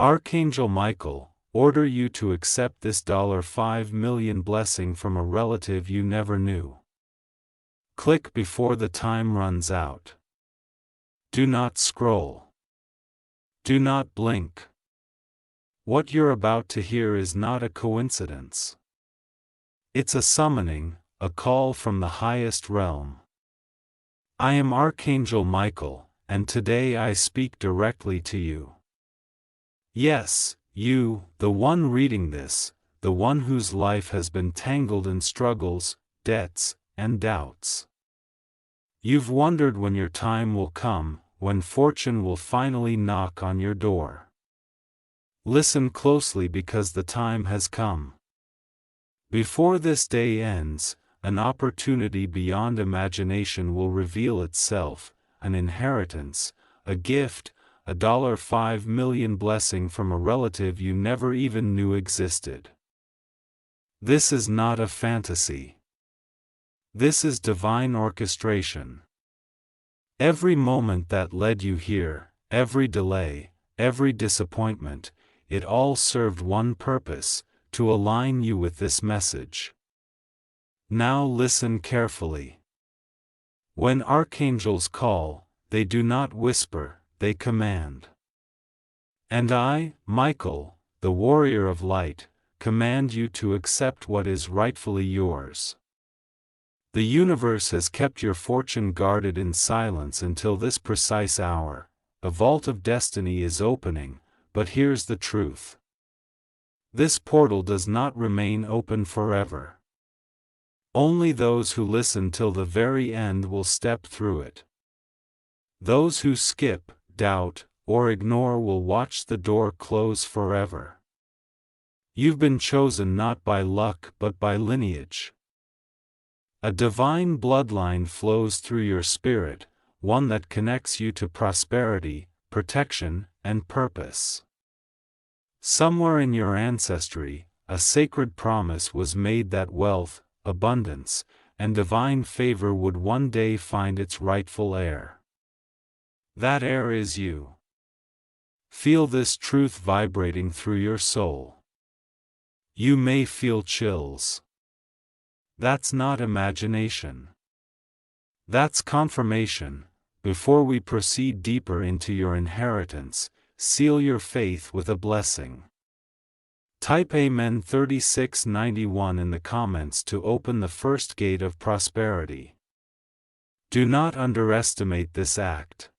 Archangel Michael, order you to accept this $5 million blessing from a relative you never knew. Click before the time runs out. Do not scroll. Do not blink. What you're about to hear is not a coincidence. It's a summoning, a call from the highest realm. I am Archangel Michael, and today I speak directly to you. Yes, you, the one reading this, the one whose life has been tangled in struggles, debts, and doubts. You've wondered when your time will come, when fortune will finally knock on your door. Listen closely because the time has come. Before this day ends, an opportunity beyond imagination will reveal itself, an inheritance, a gift, a $5 million blessing from a relative you never even knew existed. This is not a fantasy. This is divine orchestration. Every moment that led you here, every delay, every disappointment, it all served one purpose, to align you with this message. Now listen carefully. When archangels call, they do not whisper, they command. And I, Michael, the warrior of light, command you to accept what is rightfully yours. The universe has kept your fortune guarded in silence until this precise hour. A vault of destiny is opening, but here's the truth. This portal does not remain open forever. Only those who listen till the very end will step through it. Those who skip, doubt, or ignore will watch the door close forever. You've been chosen not by luck but by lineage. A divine bloodline flows through your spirit, one that connects you to prosperity, protection, and purpose. Somewhere in your ancestry, a sacred promise was made that wealth, abundance, and divine favor would one day find its rightful heir. That heir is you. Feel this truth vibrating through your soul. You may feel chills. That's not imagination. That's confirmation. Before we proceed deeper into your inheritance, seal your faith with a blessing. Type Amen 3691 in the comments to open the first gate of prosperity. Do not underestimate this act.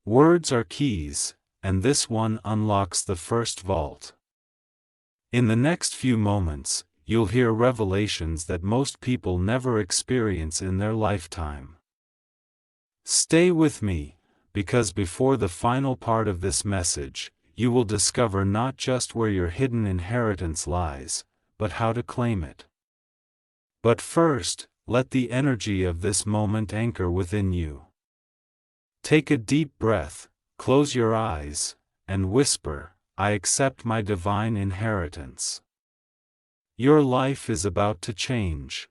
Words are keys, and this one unlocks the first vault. In the next few moments, you'll hear revelations that most people never experience in their lifetime. Stay with me, because before the final part of this message, you will discover not just where your hidden inheritance lies, but how to claim it. But first, let the energy of this moment anchor within you. Take a deep breath, close your eyes, and whisper, I accept my divine inheritance. Your life is about to change.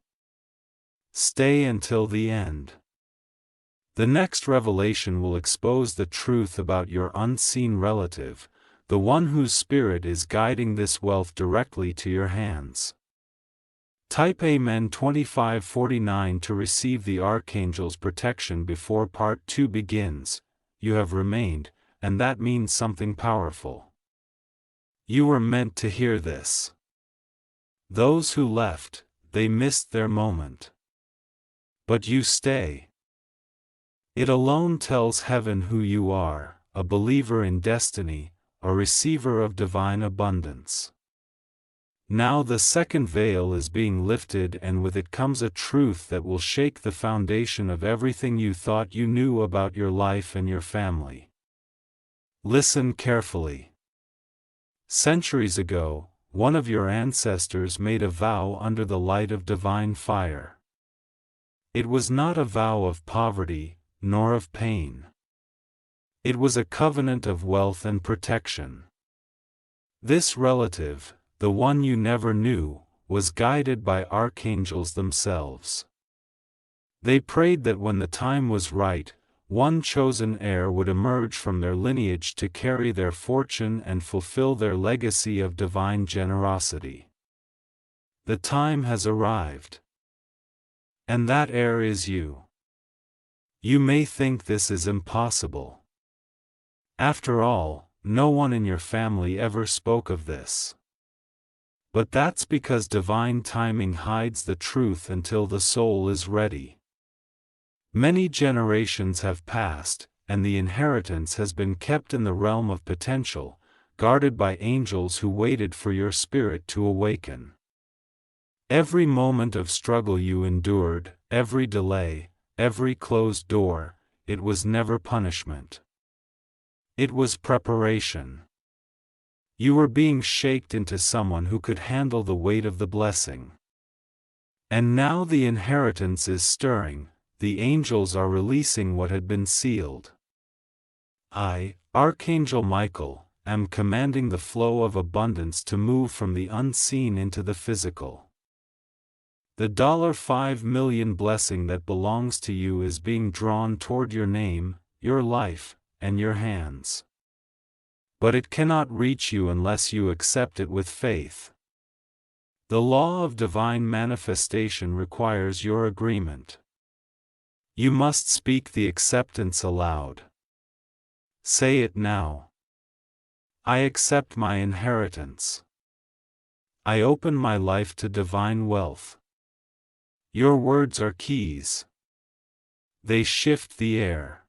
Stay until the end. The next revelation will expose the truth about your unseen relative, the one whose spirit is guiding this wealth directly to your hands. Type Amen 2549 to receive the Archangel's protection before Part 2 begins. You have remained, and that means something powerful. You were meant to hear this. Those who left, they missed their moment. But you stay. It alone tells heaven who you are, a believer in destiny, a receiver of divine abundance. Now the second veil is being lifted, and with it comes a truth that will shake the foundation of everything you thought you knew about your life and your family. Listen carefully. Centuries ago, one of your ancestors made a vow under the light of divine fire. It was not a vow of poverty, nor of pain. It was a covenant of wealth and protection. This relative, the one you never knew, was guided by archangels themselves. They prayed that when the time was right, one chosen heir would emerge from their lineage to carry their fortune and fulfill their legacy of divine generosity. The time has arrived. And that heir is you. You may think this is impossible. After all, no one in your family ever spoke of this. But that's because divine timing hides the truth until the soul is ready. Many generations have passed, and the inheritance has been kept in the realm of potential, guarded by angels who waited for your spirit to awaken. Every moment of struggle you endured, every delay, every closed door, it was never punishment. It was preparation. You were being shaped into someone who could handle the weight of the blessing. And now the inheritance is stirring, the angels are releasing what had been sealed. I, Archangel Michael, am commanding the flow of abundance to move from the unseen into the physical. The $5 million blessing that belongs to you is being drawn toward your name, your life, and your hands. But it cannot reach you unless you accept it with faith. The law of divine manifestation requires your agreement. You must speak the acceptance aloud. Say it now. I accept my inheritance. I open my life to divine wealth. Your words are keys. They shift the air.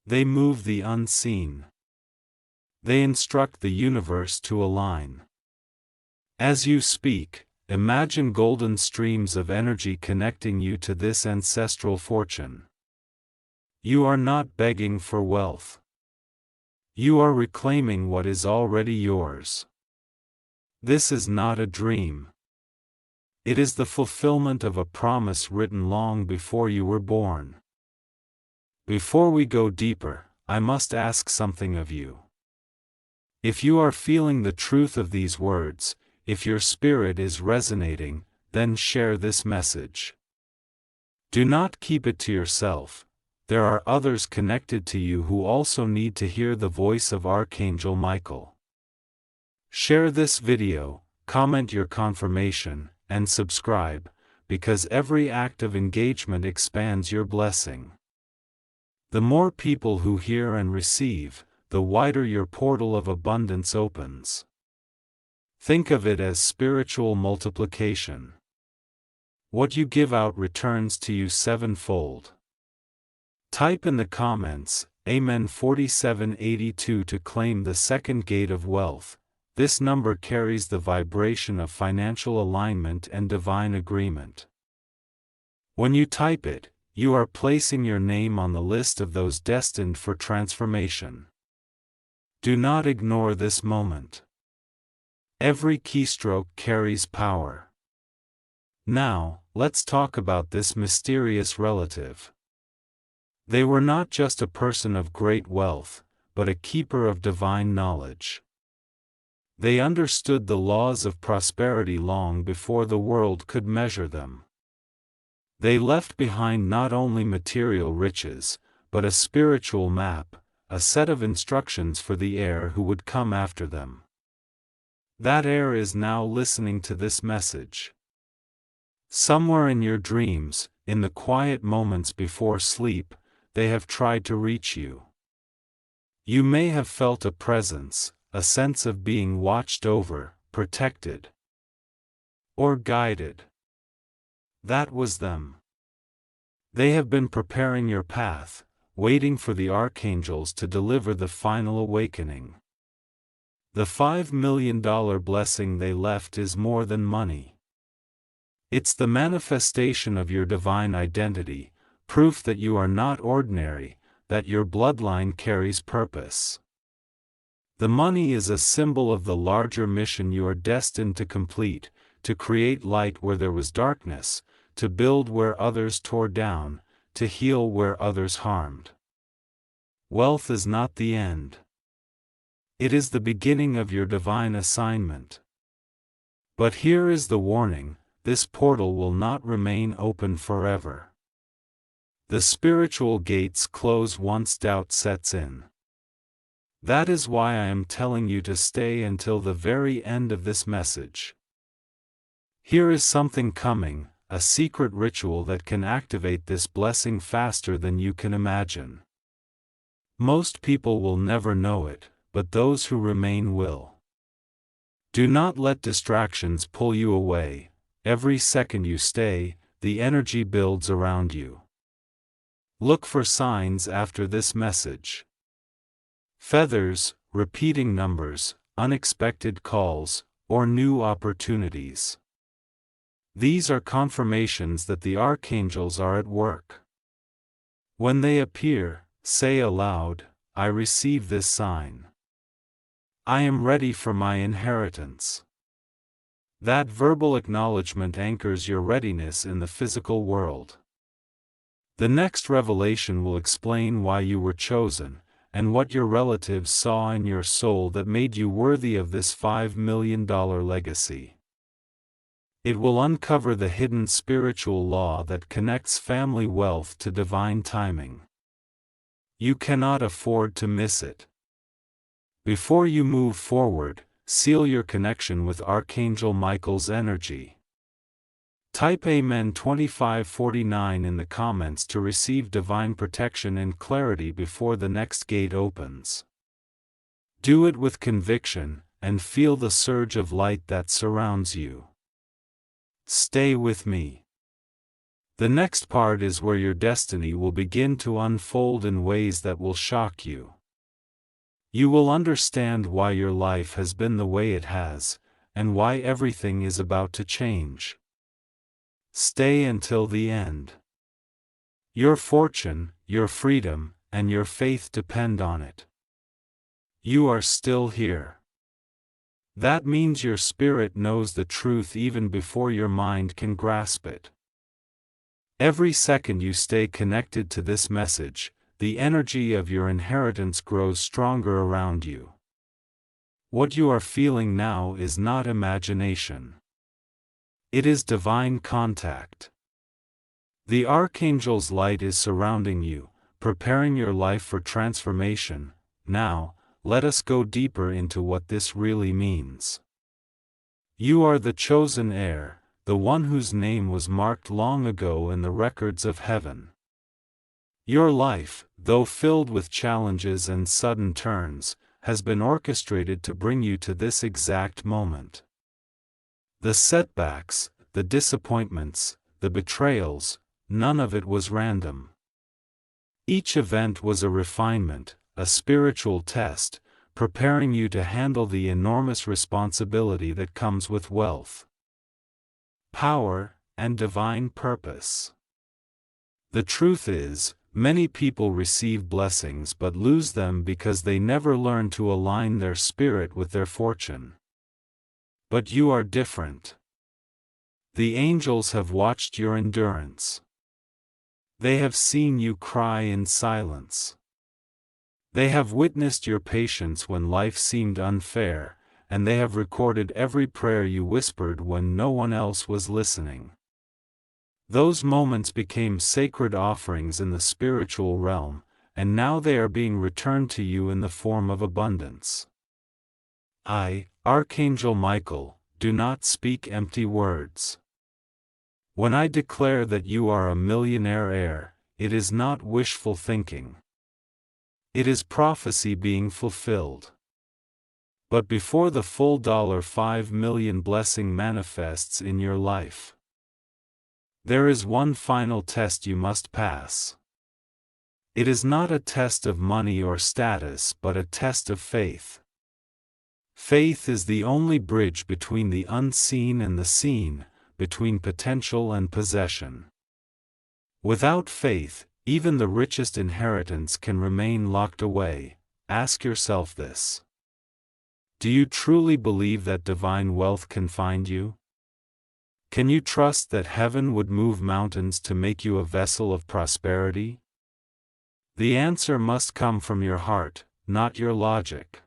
They move the unseen. They instruct the universe to align. As you speak, imagine golden streams of energy connecting you to this ancestral fortune. You are not begging for wealth. You are reclaiming what is already yours. This is not a dream. It is the fulfillment of a promise written long before you were born. Before we go deeper, I must ask something of you. If you are feeling the truth of these words, if your spirit is resonating, then share this message. Do not keep it to yourself. There are others connected to you who also need to hear the voice of Archangel Michael. Share this video, comment your confirmation, and subscribe, because every act of engagement expands your blessing. The more people who hear and receive, the wider your portal of abundance opens. Think of it as spiritual multiplication. What you give out returns to you sevenfold. Type in the comments, Amen 4782 to claim the second gate of wealth. This number carries the vibration of financial alignment and divine agreement. When you type it, you are placing your name on the list of those destined for transformation. Do not ignore this moment. Every keystroke carries power. Now, let's talk about this mysterious relative. They were not just a person of great wealth, but a keeper of divine knowledge. They understood the laws of prosperity long before the world could measure them. They left behind not only material riches, but a spiritual map, a set of instructions for the heir who would come after them. That heir is now listening to this message. Somewhere in your dreams, in the quiet moments before sleep, they have tried to reach you. You may have felt a presence, a sense of being watched over, protected, or guided. That was them. They have been preparing your path, waiting for the archangels to deliver the final awakening. The $5 million blessing they left is more than money. It's the manifestation of your divine identity, proof that you are not ordinary, that your bloodline carries purpose. The money is a symbol of the larger mission you are destined to complete, to create light where there was darkness, to build where others tore down, to heal where others harmed. Wealth is not the end. It is the beginning of your divine assignment. But here is the warning: this portal will not remain open forever. The spiritual gates close once doubt sets in. That is why I am telling you to stay until the very end of this message. Here is something coming, a secret ritual that can activate this blessing faster than you can imagine. Most people will never know it, but those who remain will. Do not let distractions pull you away. Every second you stay, the energy builds around you. Look for signs after this message. Feathers, repeating numbers, unexpected calls, or new opportunities. These are confirmations that the archangels are at work. When they appear, say aloud, I receive this sign. I am ready for my inheritance. That verbal acknowledgement anchors your readiness in the physical world. The next revelation will explain why you were chosen, and what your relatives saw in your soul that made you worthy of this $5 million legacy. It will uncover the hidden spiritual law that connects family wealth to divine timing. You cannot afford to miss it. Before you move forward, seal your connection with Archangel Michael's energy. Type Amen 2549 in the comments to receive divine protection and clarity before the next gate opens. Do it with conviction, and feel the surge of light that surrounds you. Stay with me. The next part is where your destiny will begin to unfold in ways that will shock you. You will understand why your life has been the way it has, and why everything is about to change. Stay until the end. Your fortune, your freedom, and your faith depend on it. You are still here. That means your spirit knows the truth even before your mind can grasp it. Every second you stay connected to this message, the energy of your inheritance grows stronger around you. What you are feeling now is not imagination. It is divine contact. The Archangel's light is surrounding you, preparing your life for transformation. Now, let us go deeper into what this really means. You are the chosen heir, the one whose name was marked long ago in the records of heaven. Your life, though filled with challenges and sudden turns, has been orchestrated to bring you to this exact moment. The setbacks, the disappointments, the betrayals, none of it was random. Each event was a refinement, a spiritual test, preparing you to handle the enormous responsibility that comes with wealth, power, and divine purpose. The truth is, many people receive blessings but lose them because they never learn to align their spirit with their fortune. But you are different. The angels have watched your endurance. They have seen you cry in silence. They have witnessed your patience when life seemed unfair, and they have recorded every prayer you whispered when no one else was listening. Those moments became sacred offerings in the spiritual realm, and now they are being returned to you in the form of abundance. I, Archangel Michael, do not speak empty words. When I declare that you are a millionaire heir, it is not wishful thinking. It is prophecy being fulfilled. But before the full $5 million blessing manifests in your life, there is one final test you must pass. It is not a test of money or status but a test of faith. Faith is the only bridge between the unseen and the seen, between potential and possession. Without faith, even the richest inheritance can remain locked away. Ask yourself this. Do you truly believe that divine wealth can find you? Can you trust that heaven would move mountains to make you a vessel of prosperity? The answer must come from your heart, not your logic.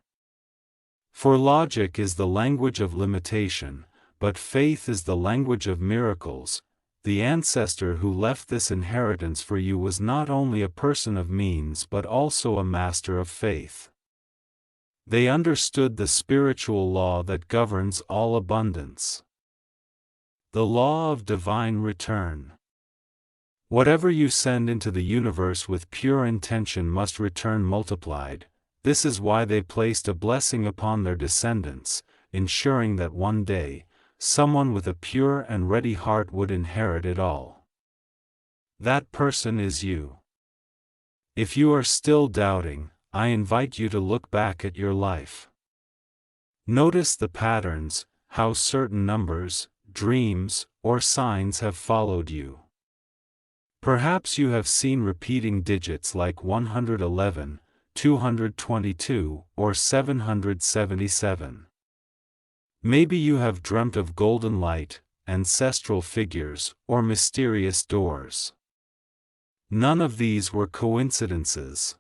For logic is the language of limitation, but faith is the language of miracles, the ancestor who left this inheritance for you was not only a person of means but also a master of faith. They understood the spiritual law that governs all abundance. The law of divine return. Whatever you send into the universe with pure intention must return multiplied. This is why they placed a blessing upon their descendants, ensuring that one day, someone with a pure and ready heart would inherit it all. That person is you. If you are still doubting, I invite you to look back at your life. Notice the patterns, how certain numbers, dreams, or signs have followed you. Perhaps you have seen repeating digits like 111, 222, or 777. Maybe you have dreamt of golden light, ancestral figures, or mysterious doors. None of these were coincidences.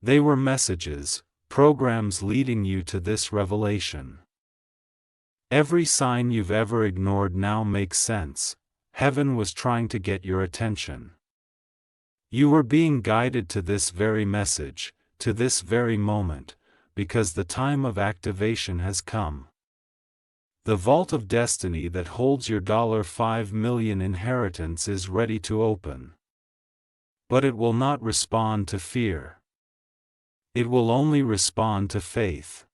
They were messages, programs leading you to this revelation. Every sign you've ever ignored now makes sense. Heaven was trying to get your attention. You were being guided to this very message, to this very moment, because the time of activation has come. The vault of destiny that holds your $5 million inheritance is ready to open. But it will not respond to fear. It will only respond to faith.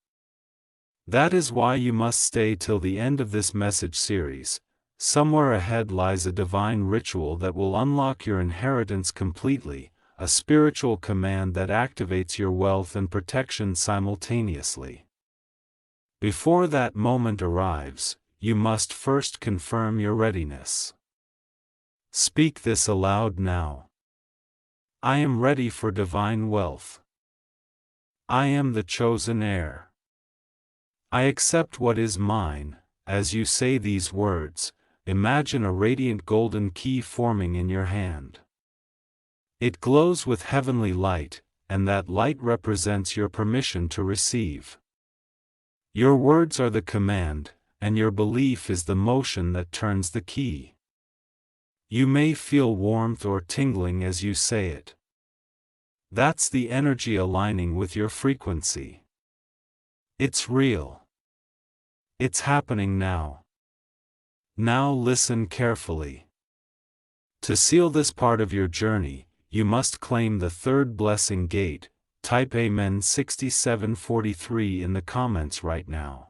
That is why you must stay till the end of this message series. Somewhere ahead lies a divine ritual that will unlock your inheritance completely, a spiritual command that activates your wealth and protection simultaneously. Before that moment arrives, you must first confirm your readiness. Speak this aloud now. I am ready for divine wealth. I am the chosen heir. I accept what is mine. As you say these words, imagine a radiant golden key forming in your hand. It glows with heavenly light, and that light represents your permission to receive. Your words are the command, and your belief is the motion that turns the key. You may feel warmth or tingling as you say it. That's the energy aligning with your frequency. It's real. It's happening now. Now listen carefully. To seal this part of your journey, you must claim the third blessing gate. Type Amen 6743 in the comments right now.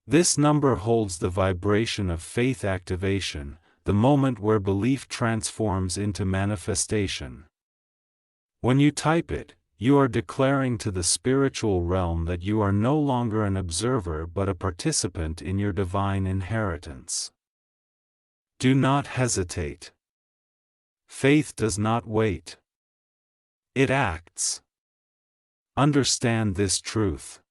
This number holds the vibration of faith activation, the moment where belief transforms into manifestation. When you type it, you are declaring to the spiritual realm that you are no longer an observer but a participant in your divine inheritance. Do not hesitate. Faith does not wait. It acts. Understand this truth.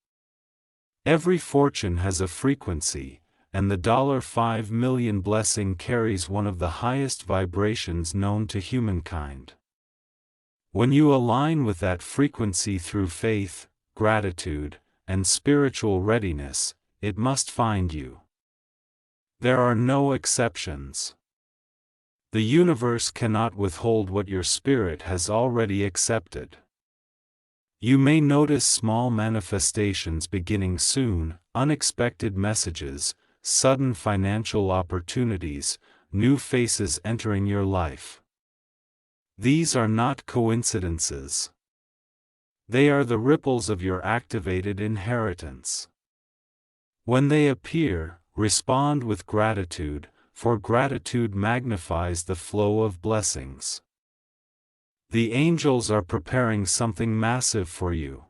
Every fortune has a frequency, and the $5 million blessing carries one of the highest vibrations known to humankind. When you align with that frequency through faith, gratitude, and spiritual readiness, it must find you. There are no exceptions. The universe cannot withhold what your spirit has already accepted. You may notice small manifestations beginning soon, unexpected messages, sudden financial opportunities, new faces entering your life. These are not coincidences. They are the ripples of your activated inheritance. When they appear, respond with gratitude, for gratitude magnifies the flow of blessings. The angels are preparing something massive for you.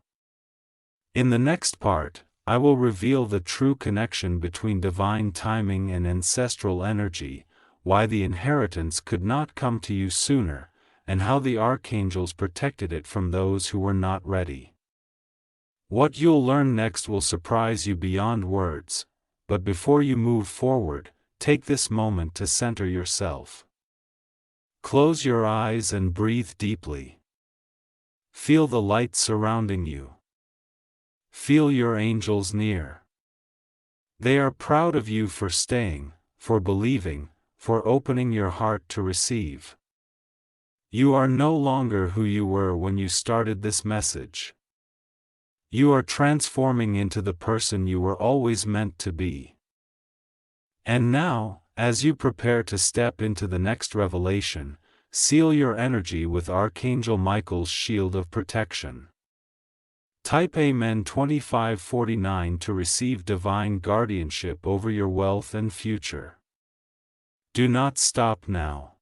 In the next part, I will reveal the true connection between divine timing and ancestral energy, why the inheritance could not come to you sooner, and how the archangels protected it from those who were not ready. What you'll learn next will surprise you beyond words, but before you move forward, take this moment to center yourself. Close your eyes and breathe deeply. Feel the light surrounding you. Feel your angels near. They are proud of you for staying, for believing, for opening your heart to receive. You are no longer who you were when you started this message. You are transforming into the person you were always meant to be. And now, as you prepare to step into the next revelation, seal your energy with Archangel Michael's shield of protection. Type Amen 2549 to receive divine guardianship over your wealth and future. Do not stop now.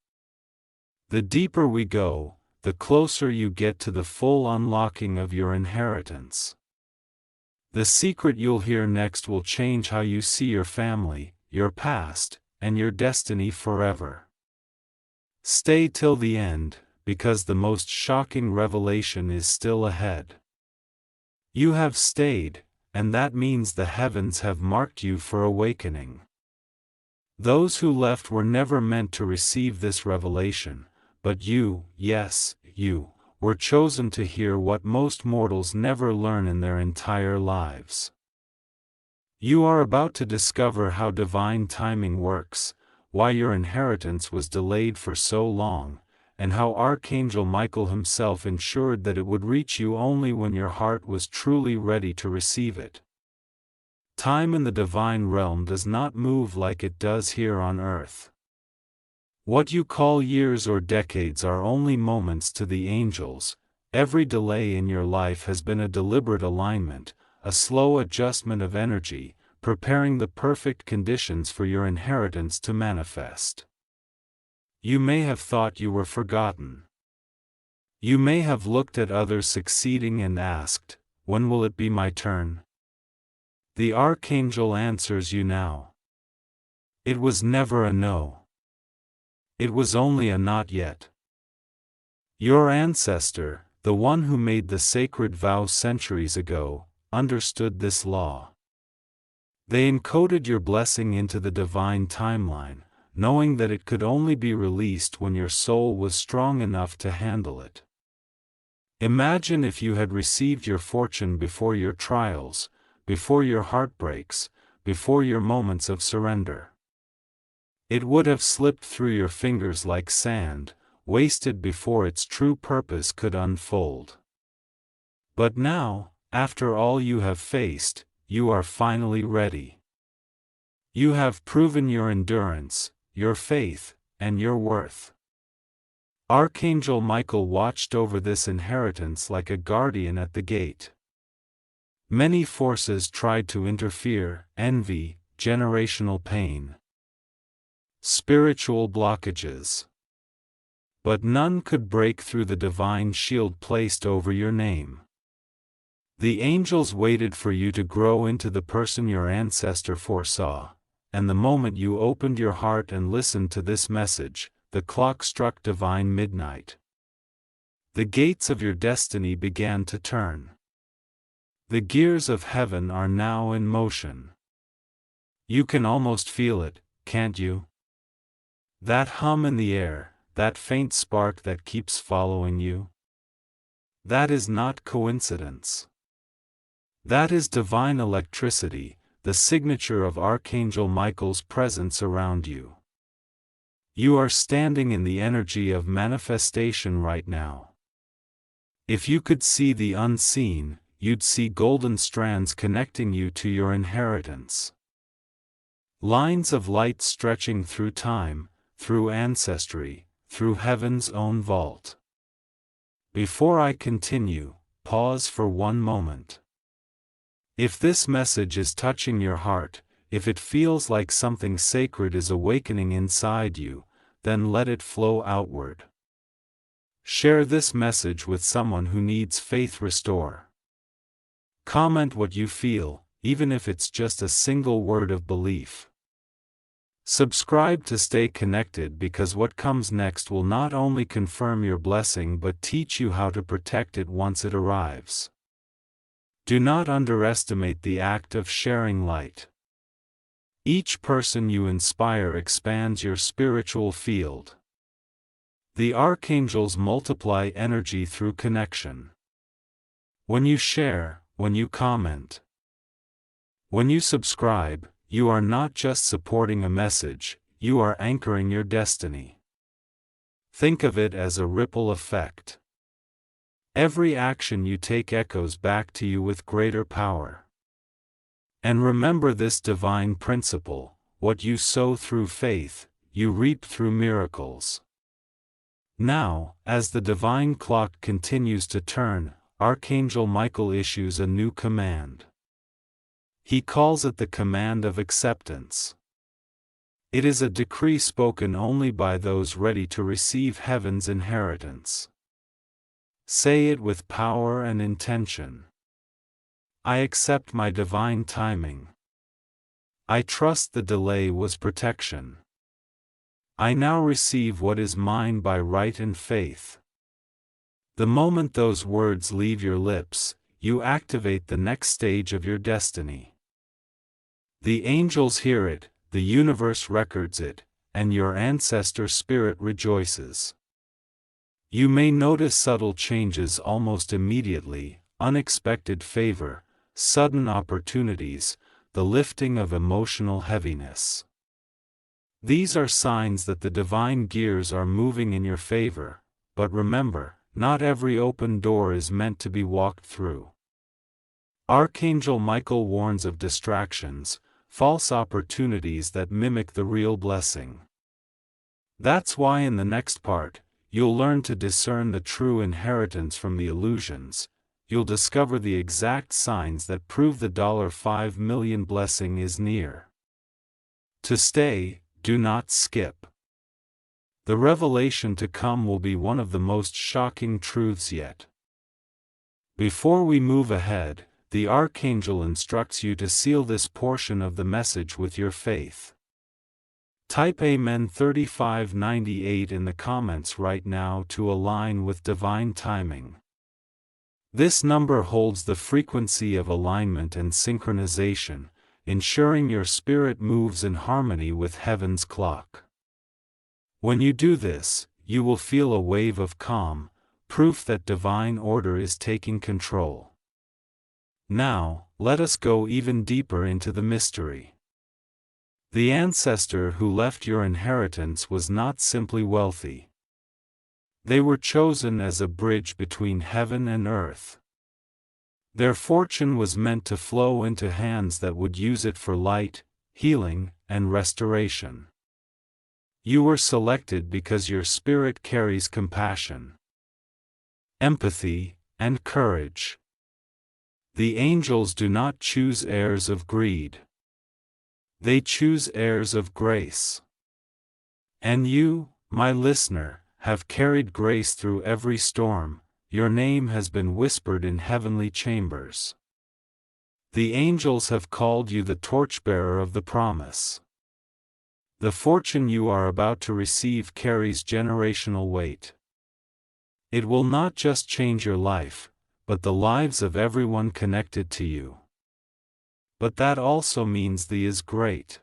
The deeper we go, the closer you get to the full unlocking of your inheritance. The secret you'll hear next will change how you see your family, your past, and your destiny forever. Stay till the end, because the most shocking revelation is still ahead. You have stayed, and that means the heavens have marked you for awakening. Those who left were never meant to receive this revelation, but you, yes, you, were chosen to hear what most mortals never learn in their entire lives. You are about to discover how divine timing works, why your inheritance was delayed for so long, and how Archangel Michael himself ensured that it would reach you only when your heart was truly ready to receive it. Time in the divine realm does not move like it does here on earth. What you call years or decades are only moments to the angels. Every delay in your life has been a deliberate alignment, a slow adjustment of energy, preparing the perfect conditions for your inheritance to manifest. You may have thought you were forgotten. You may have looked at others succeeding and asked, "When will it be my turn?" The Archangel answers you now. It was never a no. It was only a not yet. Your ancestor, the one who made the sacred vow centuries ago, understood this law. They encoded your blessing into the divine timeline, knowing that it could only be released when your soul was strong enough to handle it. Imagine if you had received your fortune before your trials, before your heartbreaks, before your moments of surrender. It would have slipped through your fingers like sand, wasted before its true purpose could unfold. But now, after all you have faced, you are finally ready. You have proven your endurance, your faith, and your worth. Archangel Michael watched over this inheritance like a guardian at the gate. Many forces tried to interfere: envy, generational pain, spiritual blockages. But none could break through the divine shield placed over your name. The angels waited for you to grow into the person your ancestor foresaw, and the moment you opened your heart and listened to this message, the clock struck divine midnight. The gates of your destiny began to turn. The gears of heaven are now in motion. You can almost feel it, can't you? That hum in the air, that faint spark that keeps following you. That is not coincidence. That is divine electricity, the signature of Archangel Michael's presence around you. You are standing in the energy of manifestation right now. If you could see the unseen, you'd see golden strands connecting you to your inheritance. Lines of light stretching through time, through ancestry, through heaven's own vault. Before I continue, pause for one moment. If this message is touching your heart, if it feels like something sacred is awakening inside you, then let it flow outward. Share this message with someone who needs faith restore. Comment what you feel, even if it's just a single word of belief. Subscribe to stay connected, because what comes next will not only confirm your blessing but teach you how to protect it once it arrives. Do not underestimate the act of sharing light. Each person you inspire expands your spiritual field. The archangels multiply energy through connection. When you share, when you comment, when you subscribe, you are not just supporting a message, you are anchoring your destiny. Think of it as a ripple effect. Every action you take echoes back to you with greater power. And remember this divine principle: what you sow through faith, you reap through miracles. Now, as the divine clock continues to turn, Archangel Michael issues a new command. He calls it the command of acceptance. It is a decree spoken only by those ready to receive heaven's inheritance. Say it with power and intention. I accept my divine timing. I trust the delay was protection. I now receive what is mine by right and faith. The moment those words leave your lips, you activate the next stage of your destiny. The angels hear it, the universe records it, and your ancestor spirit rejoices. You may notice subtle changes almost immediately: unexpected favor, sudden opportunities, the lifting of emotional heaviness. These are signs that the divine gears are moving in your favor, but remember, not every open door is meant to be walked through. Archangel Michael warns of distractions, false opportunities that mimic the real blessing. That's why in the next part, you'll learn to discern the true inheritance from the illusions. You'll discover the exact signs that prove the $5 million blessing is near. To stay, do not skip. The revelation to come will be one of the most shocking truths yet. Before we move ahead, the Archangel instructs you to seal this portion of the message with your faith. Type Amen 3598 in the comments right now to align with divine timing. This number holds the frequency of alignment and synchronization, ensuring your spirit moves in harmony with heaven's clock. When you do this, you will feel a wave of calm, proof that divine order is taking control. Now, let us go even deeper into the mystery. The ancestor who left your inheritance was not simply wealthy. They were chosen as a bridge between heaven and earth. Their fortune was meant to flow into hands that would use it for light, healing, and restoration. You were selected because your spirit carries compassion, empathy, and courage. The angels do not choose heirs of greed. They choose heirs of grace. And you, my listener, have carried grace through every storm. Your name has been whispered in heavenly chambers. The angels have called you the torchbearer of the promise. The fortune you are about to receive carries generational weight. It will not just change your life, but the lives of everyone connected to you. But that also means the is great.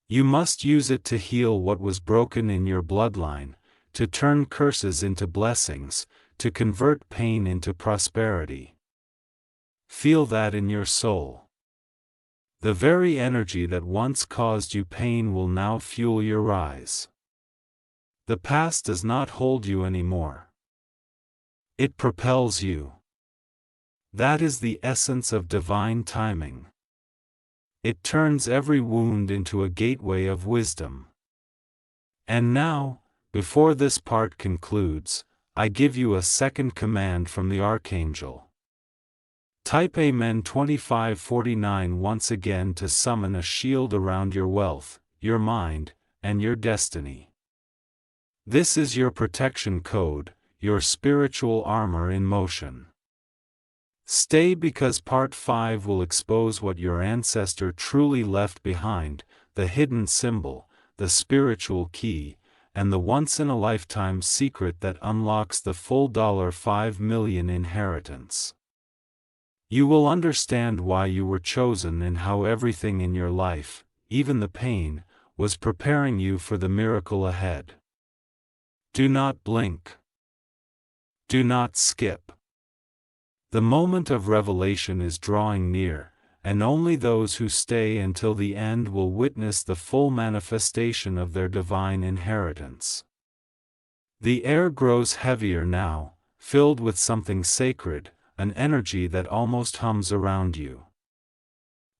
You must use it to heal what was broken in your bloodline, to turn curses into blessings, to convert pain into prosperity. Feel that in your soul. The very energy that once caused you pain will now fuel your rise. The past does not hold you anymore. It propels you. That is the essence of divine timing. It turns every wound into a gateway of wisdom. And now, before this part concludes, I give you a second command from the Archangel. Type Amen 2549 once again to summon a shield around your wealth, your mind, and your destiny. This is your protection code, your spiritual armor in motion. Stay, because part 5 will expose what your ancestor truly left behind, the hidden symbol, the spiritual key, and the once-in-a-lifetime secret that unlocks the full $5 million inheritance. You will understand why you were chosen and how everything in your life, even the pain, was preparing you for the miracle ahead. Do not blink. Do not skip. The moment of revelation is drawing near, and only those who stay until the end will witness the full manifestation of their divine inheritance. The air grows heavier now, filled with something sacred, an energy that almost hums around you.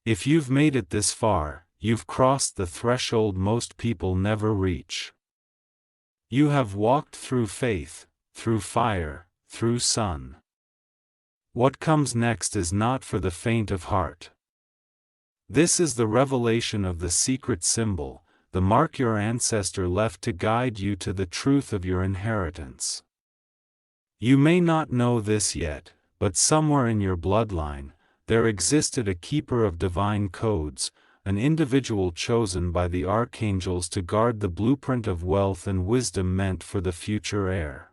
If you've made it this far, you've crossed the threshold most people never reach. You have walked through faith, through fire, through sun. What comes next is not for the faint of heart. This is the revelation of the secret symbol, the mark your ancestor left to guide you to the truth of your inheritance. You may not know this yet, but somewhere in your bloodline, there existed a keeper of divine codes, an individual chosen by the archangels to guard the blueprint of wealth and wisdom meant for the future heir.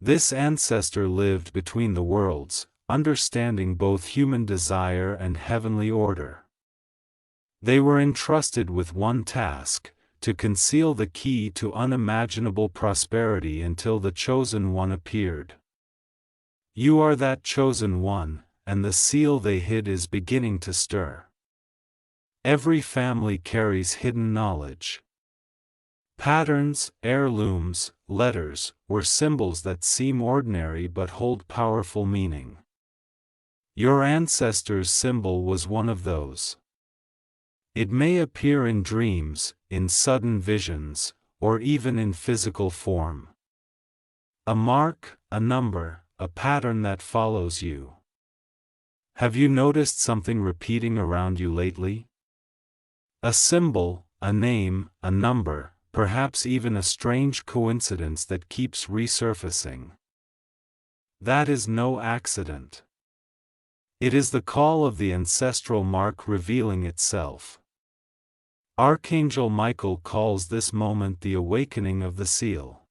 This ancestor lived between the worlds, understanding both human desire and heavenly order. They were entrusted with one task, to conceal the key to unimaginable prosperity until the chosen one appeared. You are that chosen one, and the seal they hid is beginning to stir. Every family carries hidden knowledge. Patterns, heirlooms, letters, or symbols that seem ordinary but hold powerful meaning. Your ancestor's symbol was one of those. It may appear in dreams, in sudden visions, or even in physical form. A mark, a number, a pattern that follows you. Have you noticed something repeating around you lately? A symbol, a name, a number, perhaps even a strange coincidence that keeps resurfacing. That is no accident. It is the call of the ancestral mark revealing itself. Archangel Michael calls this moment the awakening of the seal.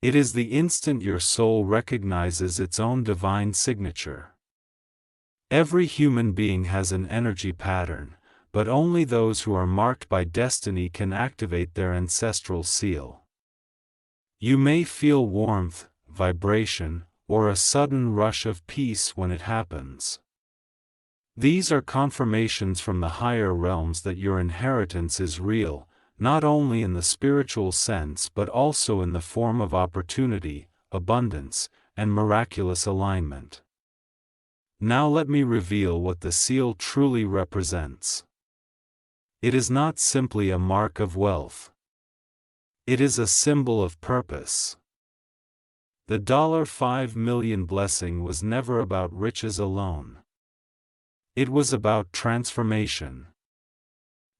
It is the instant your soul recognizes its own divine signature. Every human being has an energy pattern, but only those who are marked by destiny can activate their ancestral seal. You may feel warmth, vibration, or a sudden rush of peace when it happens. These are confirmations from the higher realms that your inheritance is real, not only in the spiritual sense but also in the form of opportunity, abundance, and miraculous alignment. Now let me reveal what the seal truly represents. It is not simply a mark of wealth. It is a symbol of purpose. The $5 million blessing was never about riches alone. It was about transformation.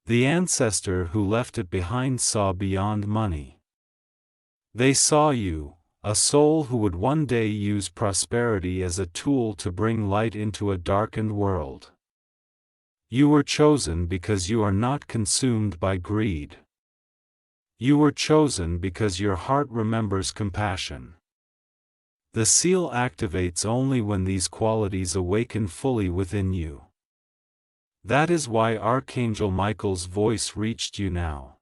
The ancestor who left it behind saw beyond money. They saw you, a soul who would one day use prosperity as a tool to bring light into a darkened world. You were chosen because you are not consumed by greed. You were chosen because your heart remembers compassion. The seal activates only when these qualities awaken fully within you. That is why Archangel Michael's voice reached you now.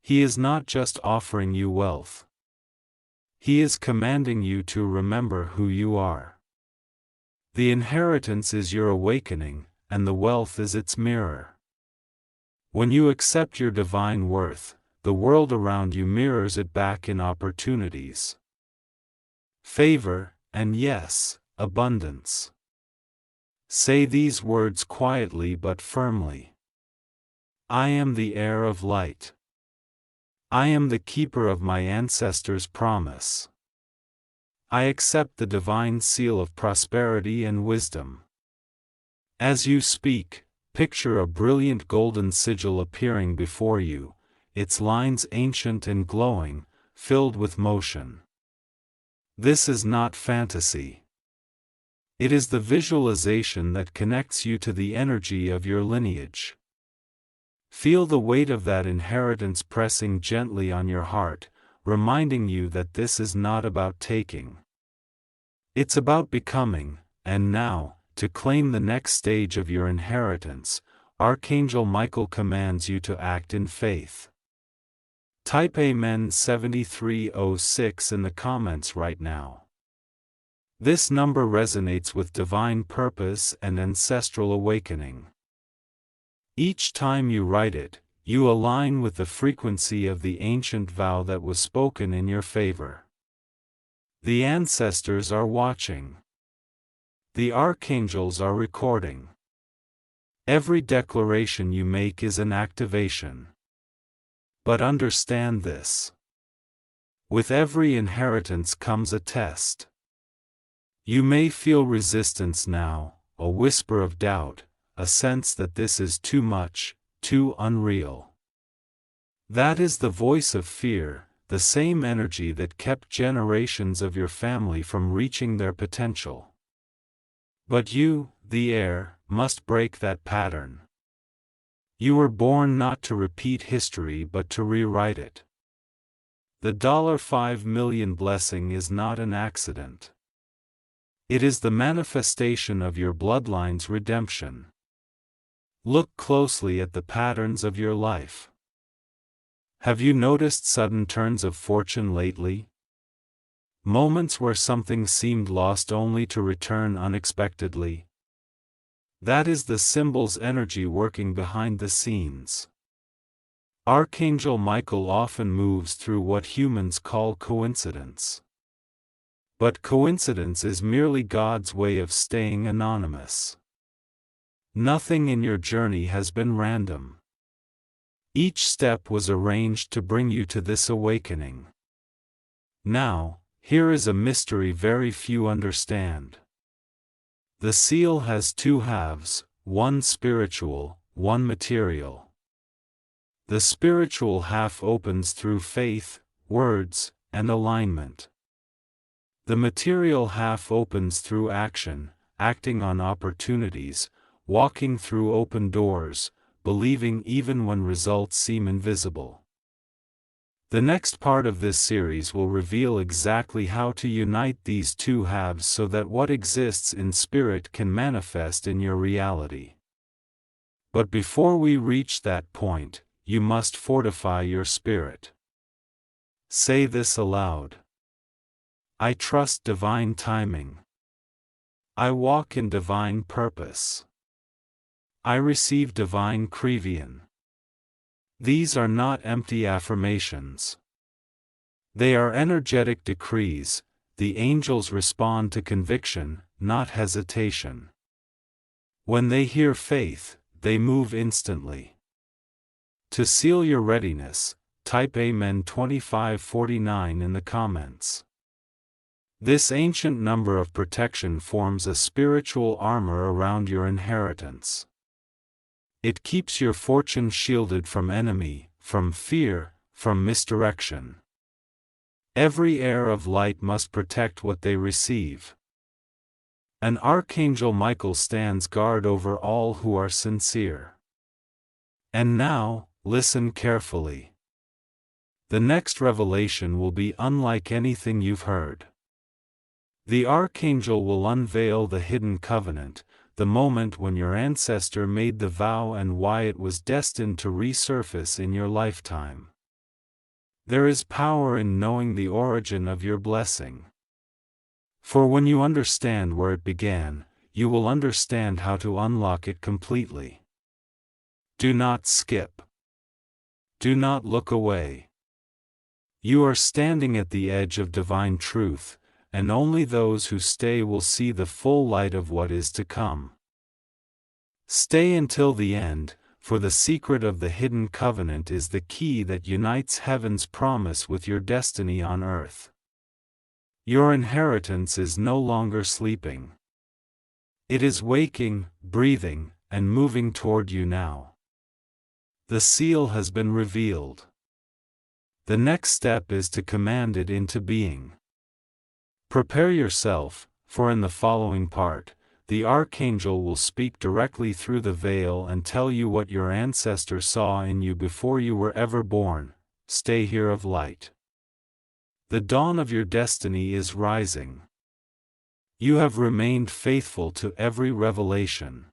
He is not just offering you wealth. He is commanding you to remember who you are. The inheritance is your awakening, and the wealth is its mirror. When you accept your divine worth, the world around you mirrors it back in opportunities, favor, and yes, abundance. Say these words quietly but firmly. I am the heir of light. I am the keeper of my ancestors' promise. I accept the divine seal of prosperity and wisdom. As you speak, picture a brilliant golden sigil appearing before you, its lines ancient and glowing, filled with motion. This is not fantasy. It is the visualization that connects you to the energy of your lineage. Feel the weight of that inheritance pressing gently on your heart, reminding you that this is not about taking. It's about becoming, and now, to claim the next stage of your inheritance, Archangel Michael commands you to act in faith. Type Amen 7306 in the comments right now. This number resonates with divine purpose and ancestral awakening. Each time you write it, you align with the frequency of the ancient vow that was spoken in your favor. The ancestors are watching. The archangels are recording. Every declaration you make is an activation. But understand this. With every inheritance comes a test. You may feel resistance now, a whisper of doubt, a sense that this is too much, too unreal. That is the voice of fear, the same energy that kept generations of your family from reaching their potential. But you, the heir, must break that pattern. You were born not to repeat history but to rewrite it. The $5 million blessing is not an accident. It is the manifestation of your bloodline's redemption. Look closely at the patterns of your life. Have you noticed sudden turns of fortune lately? Moments where something seemed lost only to return unexpectedly? That is the symbol's energy working behind the scenes. Archangel Michael often moves through what humans call coincidence. But coincidence is merely God's way of staying anonymous. Nothing in your journey has been random. Each step was arranged to bring you to this awakening. Now, here is a mystery very few understand. The seal has two halves, one spiritual, one material. The spiritual half opens through faith, words, and alignment. The material half opens through action, acting on opportunities, walking through open doors, believing even when results seem invisible. The next part of this series will reveal exactly how to unite these two halves so that what exists in spirit can manifest in your reality. But before we reach that point, you must fortify your spirit. Say this aloud. I trust divine timing. I walk in divine purpose. I receive divine crevion. These are not empty affirmations. They are energetic decrees. The angels respond to conviction, not hesitation. When they hear faith, they move instantly. To seal your readiness, type Amen 2549 in the comments. This ancient number of protection forms a spiritual armor around your inheritance. It keeps your fortune shielded from enemy, from fear, from misdirection. Every heir of light must protect what they receive. An Archangel Michael stands guard over all who are sincere. And now, listen carefully. The next revelation will be unlike anything you've heard. The Archangel will unveil the hidden covenant, the moment when your ancestor made the vow and why it was destined to resurface in your lifetime. There is power in knowing the origin of your blessing. For when you understand where it began, you will understand how to unlock it completely. Do not skip. Do not look away. You are standing at the edge of divine truth, and only those who stay will see the full light of what is to come. Stay until the end, for the secret of the hidden covenant is the key that unites heaven's promise with your destiny on earth. Your inheritance is no longer sleeping. It is waking, breathing, and moving toward you now. The seal has been revealed. The next step is to command it into being. Prepare yourself, for in the following part, the Archangel will speak directly through the veil and tell you what your ancestor saw in you before you were ever born. Stay here of light. The dawn of your destiny is rising. You have remained faithful to every revelation.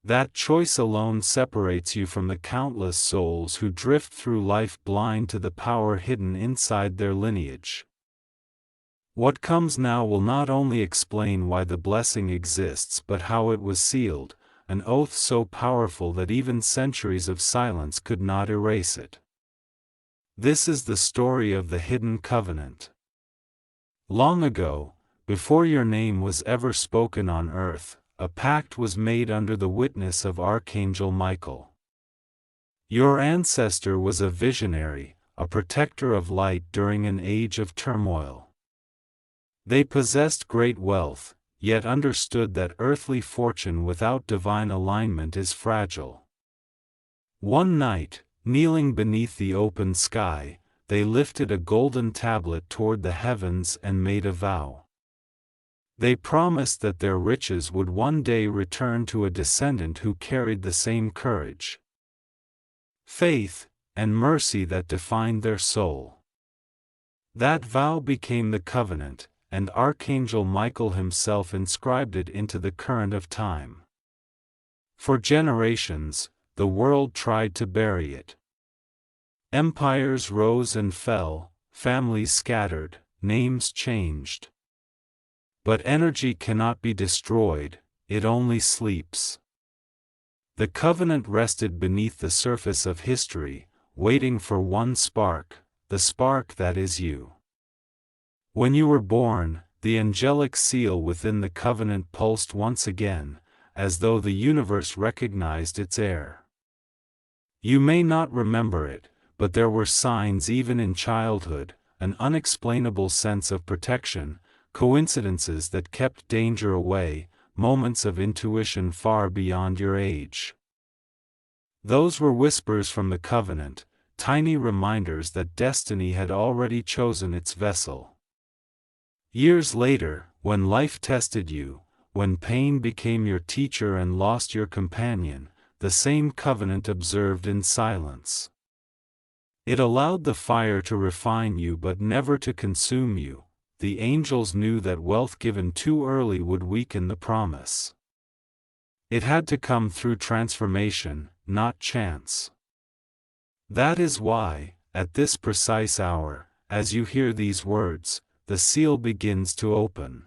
That choice alone separates you from the countless souls who drift through life blind to the power hidden inside their lineage. What comes now will not only explain why the blessing exists but how it was sealed, an oath so powerful that even centuries of silence could not erase it. This is the story of the hidden covenant. Long ago, before your name was ever spoken on earth, a pact was made under the witness of Archangel Michael. Your ancestor was a visionary, a protector of light during an age of turmoil. They possessed great wealth, yet understood that earthly fortune without divine alignment is fragile. One night, kneeling beneath the open sky, they lifted a golden tablet toward the heavens and made a vow. They promised that their riches would one day return to a descendant who carried the same courage, faith, and mercy that defined their soul. That vow became the covenant, and Archangel Michael himself inscribed it into the current of time. For generations, the world tried to bury it. Empires rose and fell, families scattered, names changed. But energy cannot be destroyed, it only sleeps. The covenant rested beneath the surface of history, waiting for one spark, the spark that is you. When you were born, the angelic seal within the covenant pulsed once again, as though the universe recognized its heir. You may not remember it, but there were signs even in childhood, an unexplainable sense of protection, coincidences that kept danger away, moments of intuition far beyond your age. Those were whispers from the covenant, tiny reminders that destiny had already chosen its vessel. Years later, when life tested you, when pain became your teacher and lost your companion, the same covenant observed in silence. It allowed the fire to refine you but never to consume you. The angels knew that wealth given too early would weaken the promise. It had to come through transformation, not chance. That is why, at this precise hour, as you hear these words, the seal begins to open.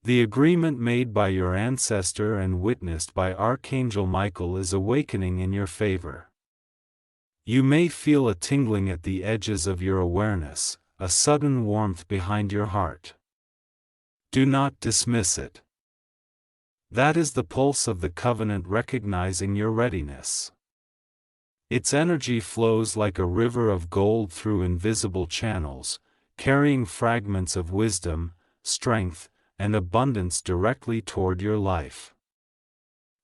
The agreement made by your ancestor and witnessed by Archangel Michael is awakening in your favor. You may feel a tingling at the edges of your awareness, a sudden warmth behind your heart. Do not dismiss it. That is the pulse of the covenant recognizing your readiness. Its energy flows like a river of gold through invisible channels, carrying fragments of wisdom, strength, and abundance directly toward your life.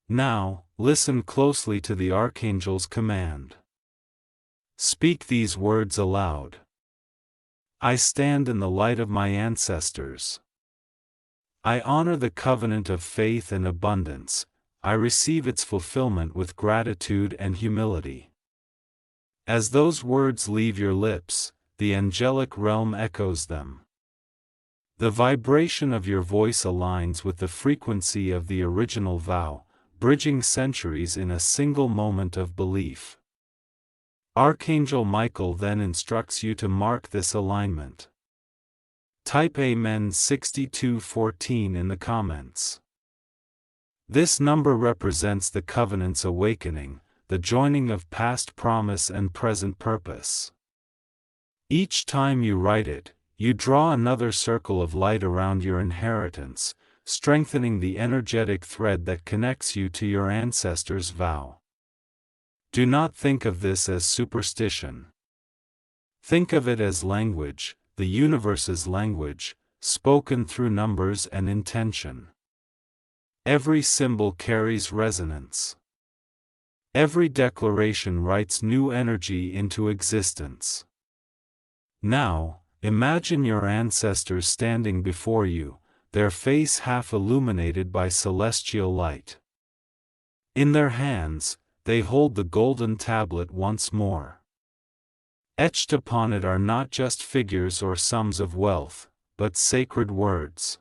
Now, listen closely to the Archangel's command. Speak these words aloud. I stand in the light of my ancestors. I honor the covenant of faith and abundance. I receive its fulfillment with gratitude and humility. As those words leave your lips, the angelic realm echoes them. The vibration of your voice aligns with the frequency of the original vow, bridging centuries in a single moment of belief. Archangel Michael then instructs you to mark this alignment. Type Amen 6214 in the comments. This number represents the covenant's awakening, the joining of past promise and present purpose. Each time you write it, you draw another circle of light around your inheritance, strengthening the energetic thread that connects you to your ancestors' vow. Do not think of this as superstition. Think of it as language, the universe's language, spoken through numbers and intention. Every symbol carries resonance. Every declaration writes new energy into existence. Now, imagine your ancestors standing before you, their face half illuminated by celestial light. In their hands, they hold the golden tablet once more. Etched upon it are not just figures or sums of wealth, but sacred words.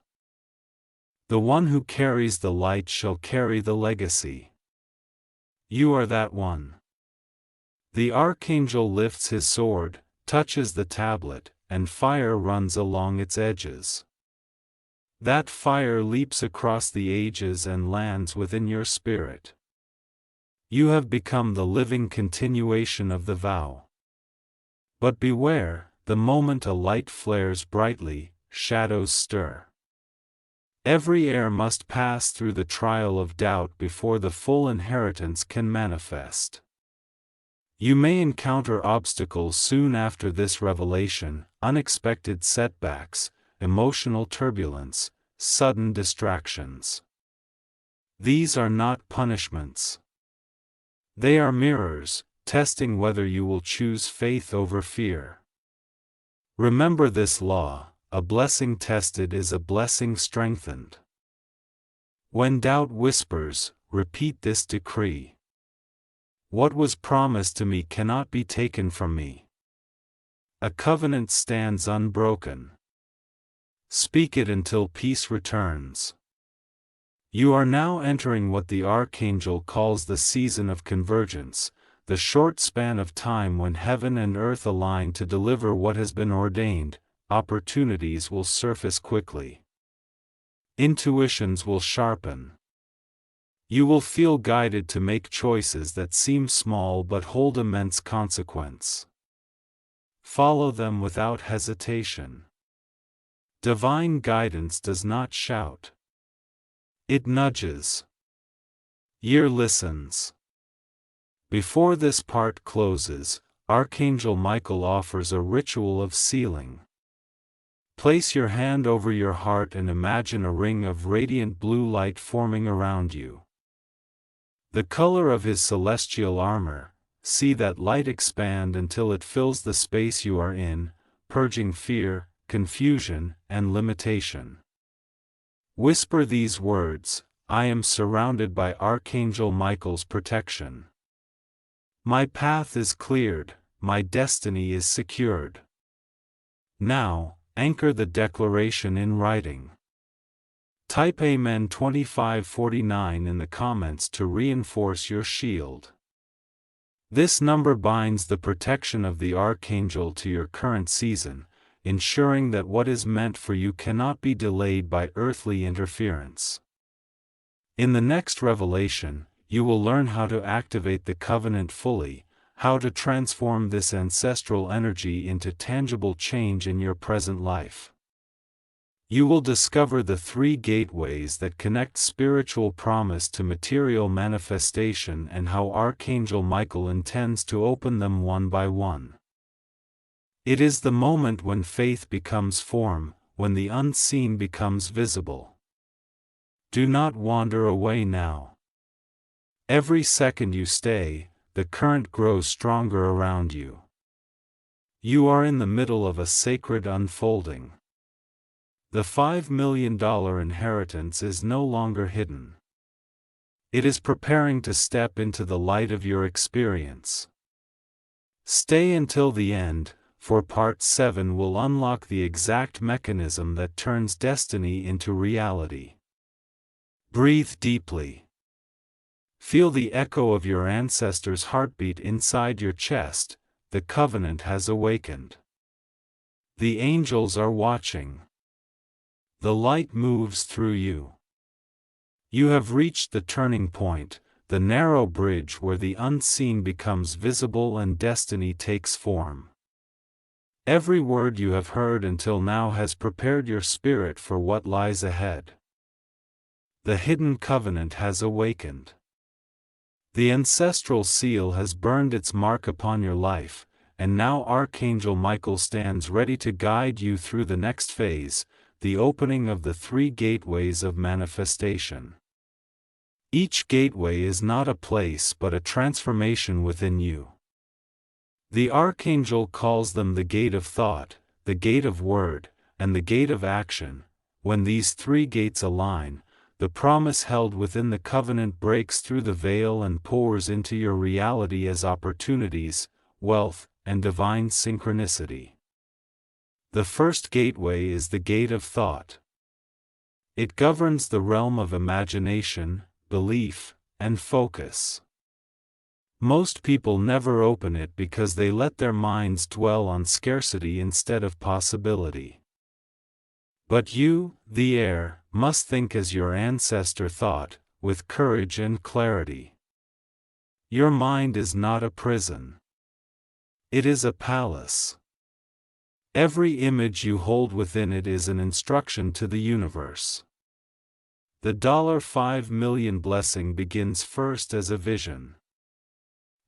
The one who carries the light shall carry the legacy. You are that one. The archangel lifts his sword, touches the tablet, and fire runs along its edges. That fire leaps across the ages and lands within your spirit. You have become the living continuation of the vow. But beware, the moment a light flares brightly, shadows stir. Every heir must pass through the trial of doubt before the full inheritance can manifest. You may encounter obstacles soon after this revelation, unexpected setbacks, emotional turbulence, sudden distractions. These are not punishments. They are mirrors, testing whether you will choose faith over fear. Remember this law: a blessing tested is a blessing strengthened. When doubt whispers, repeat this decree: what was promised to me cannot be taken from me. A covenant stands unbroken. Speak it until peace returns. You are now entering what the Archangel calls the season of convergence, the short span of time when heaven and earth align to deliver what has been ordained. Opportunities will surface quickly. Intuitions will sharpen. You will feel guided to make choices that seem small but hold immense consequence. Follow them without hesitation. Divine guidance does not shout. It nudges. Year listens. Before this part closes, Archangel Michael offers a ritual of sealing. Place your hand over your heart and imagine a ring of radiant blue light forming around you. The color of his celestial armor, see that light expand until it fills the space you are in, purging fear, confusion, and limitation. Whisper these words: I am surrounded by Archangel Michael's protection. My path is cleared, my destiny is secured. Now, anchor the declaration in writing. Type Amen 2549 in the comments to reinforce your shield. This number binds the protection of the Archangel to your current season, ensuring that what is meant for you cannot be delayed by earthly interference. In the next revelation, you will learn how to activate the covenant fully, how to transform this ancestral energy into tangible change in your present life. You will discover the 3 gateways that connect spiritual promise to material manifestation and how Archangel Michael intends to open them one by one. It is the moment when faith becomes form, when the unseen becomes visible. Do not wander away now. Every second you stay, the current grows stronger around you. You are in the middle of a sacred unfolding. The $5 million inheritance is no longer hidden. It is preparing to step into the light of your experience. Stay until the end, for Part 7 will unlock the exact mechanism that turns destiny into reality. Breathe deeply. Feel the echo of your ancestors' heartbeat inside your chest. The covenant has awakened. The angels are watching. The light moves through you. You have reached the turning point, the narrow bridge where the unseen becomes visible and destiny takes form. Every word you have heard until now has prepared your spirit for what lies ahead. The hidden covenant has awakened. The ancestral seal has burned its mark upon your life, and now Archangel Michael stands ready to guide you through the next phase, the opening of the 3 gateways of manifestation. Each gateway is not a place but a transformation within you. The Archangel calls them the gate of thought, the gate of word, and the gate of action. When these 3 gates align, the promise held within the covenant breaks through the veil and pours into your reality as opportunities, wealth, and divine synchronicity. The first gateway is the gate of thought. It governs the realm of imagination, belief, and focus. Most people never open it because they let their minds dwell on scarcity instead of possibility. But you, the heir, must think as your ancestor thought, with courage and clarity. Your mind is not a prison. It is a palace. Every image you hold within it is an instruction to the universe. The $5 million blessing begins first as a vision.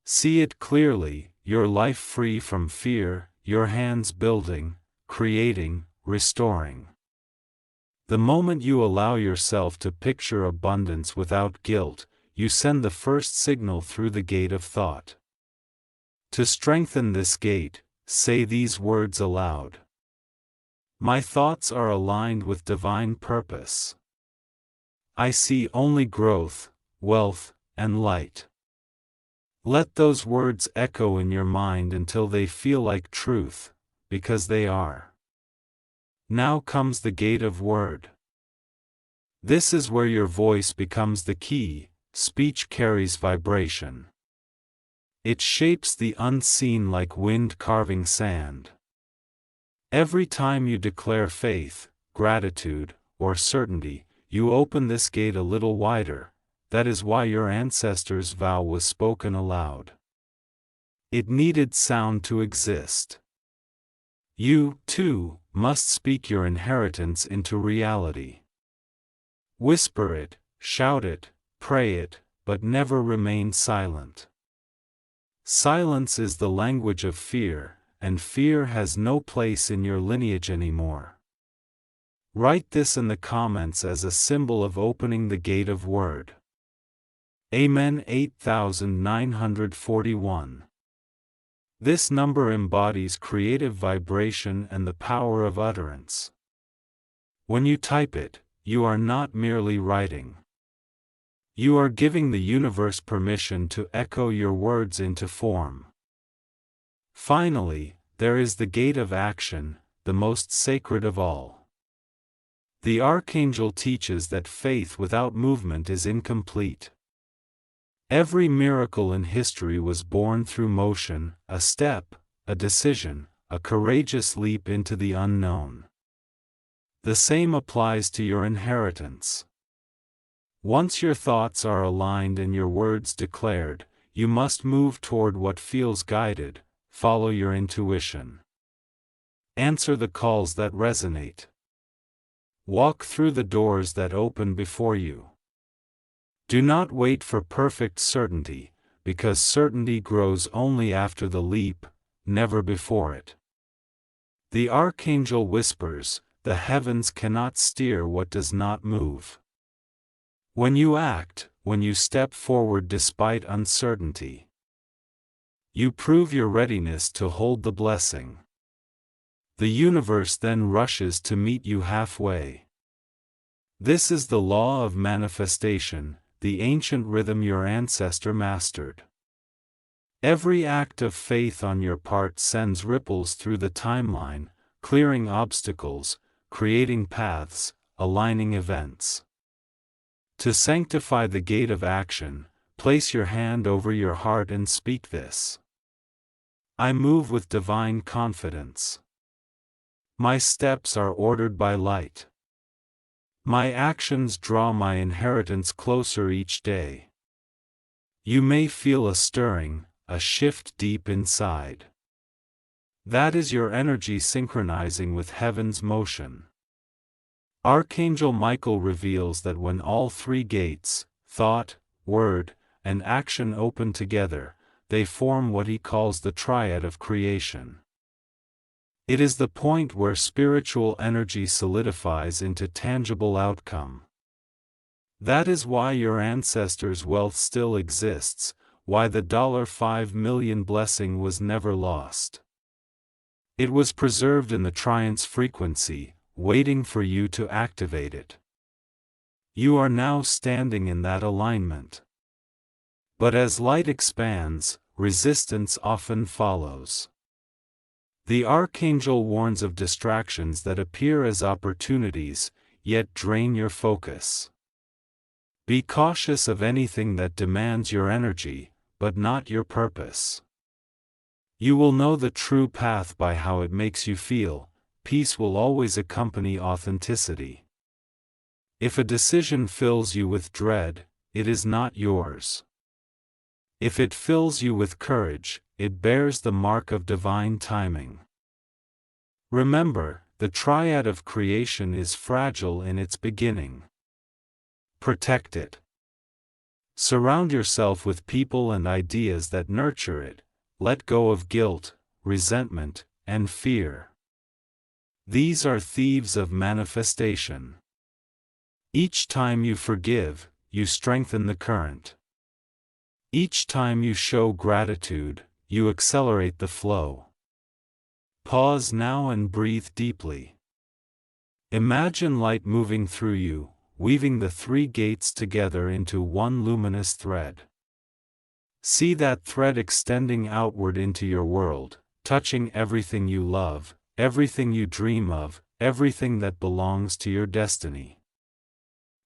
See it clearly, your life free from fear, your hands building, creating, restoring. The moment you allow yourself to picture abundance without guilt, you send the first signal through the gate of thought. To strengthen this gate, say these words aloud. My thoughts are aligned with divine purpose. I see only growth, wealth, and light. Let those words echo in your mind until they feel like truth, because they are. Now comes the gate of word. This is where your voice becomes the key. Speech carries vibration. It shapes the unseen like wind carving sand. Every time you declare faith, gratitude, or certainty, you open this gate a little wider. That is why your ancestors' vow was spoken aloud. It needed sound to exist. You, too, must speak your inheritance into reality. Whisper it, shout it, pray it, but never remain silent. Silence is the language of fear, and fear has no place in your lineage anymore. Write this in the comments as a symbol of opening the gate of word. Amen. 8941. This number embodies creative vibration and the power of utterance. When you type it, you are not merely writing. You are giving the universe permission to echo your words into form. Finally, there is the gate of action, the most sacred of all. The Archangel teaches that faith without movement is incomplete. Every miracle in history was born through motion, a step, a decision, a courageous leap into the unknown. The same applies to your inheritance. Once your thoughts are aligned and your words declared, you must move toward what feels guided. Follow your intuition. Answer the calls that resonate. Walk through the doors that open before you. Do not wait for perfect certainty, because certainty grows only after the leap, never before it. The Archangel whispers, the heavens cannot steer what does not move. When you act, when you step forward despite uncertainty, you prove your readiness to hold the blessing. The universe then rushes to meet you halfway. This is the law of manifestation, the ancient rhythm your ancestor mastered. Every act of faith on your part sends ripples through the timeline, clearing obstacles, creating paths, aligning events. To sanctify the gate of action, place your hand over your heart and speak this. I move with divine confidence. My steps are ordered by light. My actions draw my inheritance closer each day. You may feel a stirring, a shift deep inside. That is your energy synchronizing with heaven's motion. Archangel Michael reveals that when all three gates, thought, word, and action open together, they form what he calls the triad of creation. It is the point where spiritual energy solidifies into tangible outcome. That is why your ancestors' wealth still exists, why the $5 million blessing was never lost. It was preserved in the triance frequency, waiting for you to activate it. You are now standing in that alignment. But as light expands, resistance often follows. The Archangel warns of distractions that appear as opportunities, yet drain your focus. Be cautious of anything that demands your energy, but not your purpose. You will know the true path by how it makes you feel. Peace will always accompany authenticity. If a decision fills you with dread, it is not yours. If it fills you with courage, it bears the mark of divine timing. Remember, the triad of creation is fragile in its beginning. Protect it. Surround yourself with people and ideas that nurture it. Let go of guilt, resentment, and fear. These are thieves of manifestation. Each time you forgive, you strengthen the current. Each time you show gratitude, you accelerate the flow. Pause now and breathe deeply. Imagine light moving through you, weaving the three gates together into one luminous thread. See that thread extending outward into your world, touching everything you love, everything you dream of, everything that belongs to your destiny.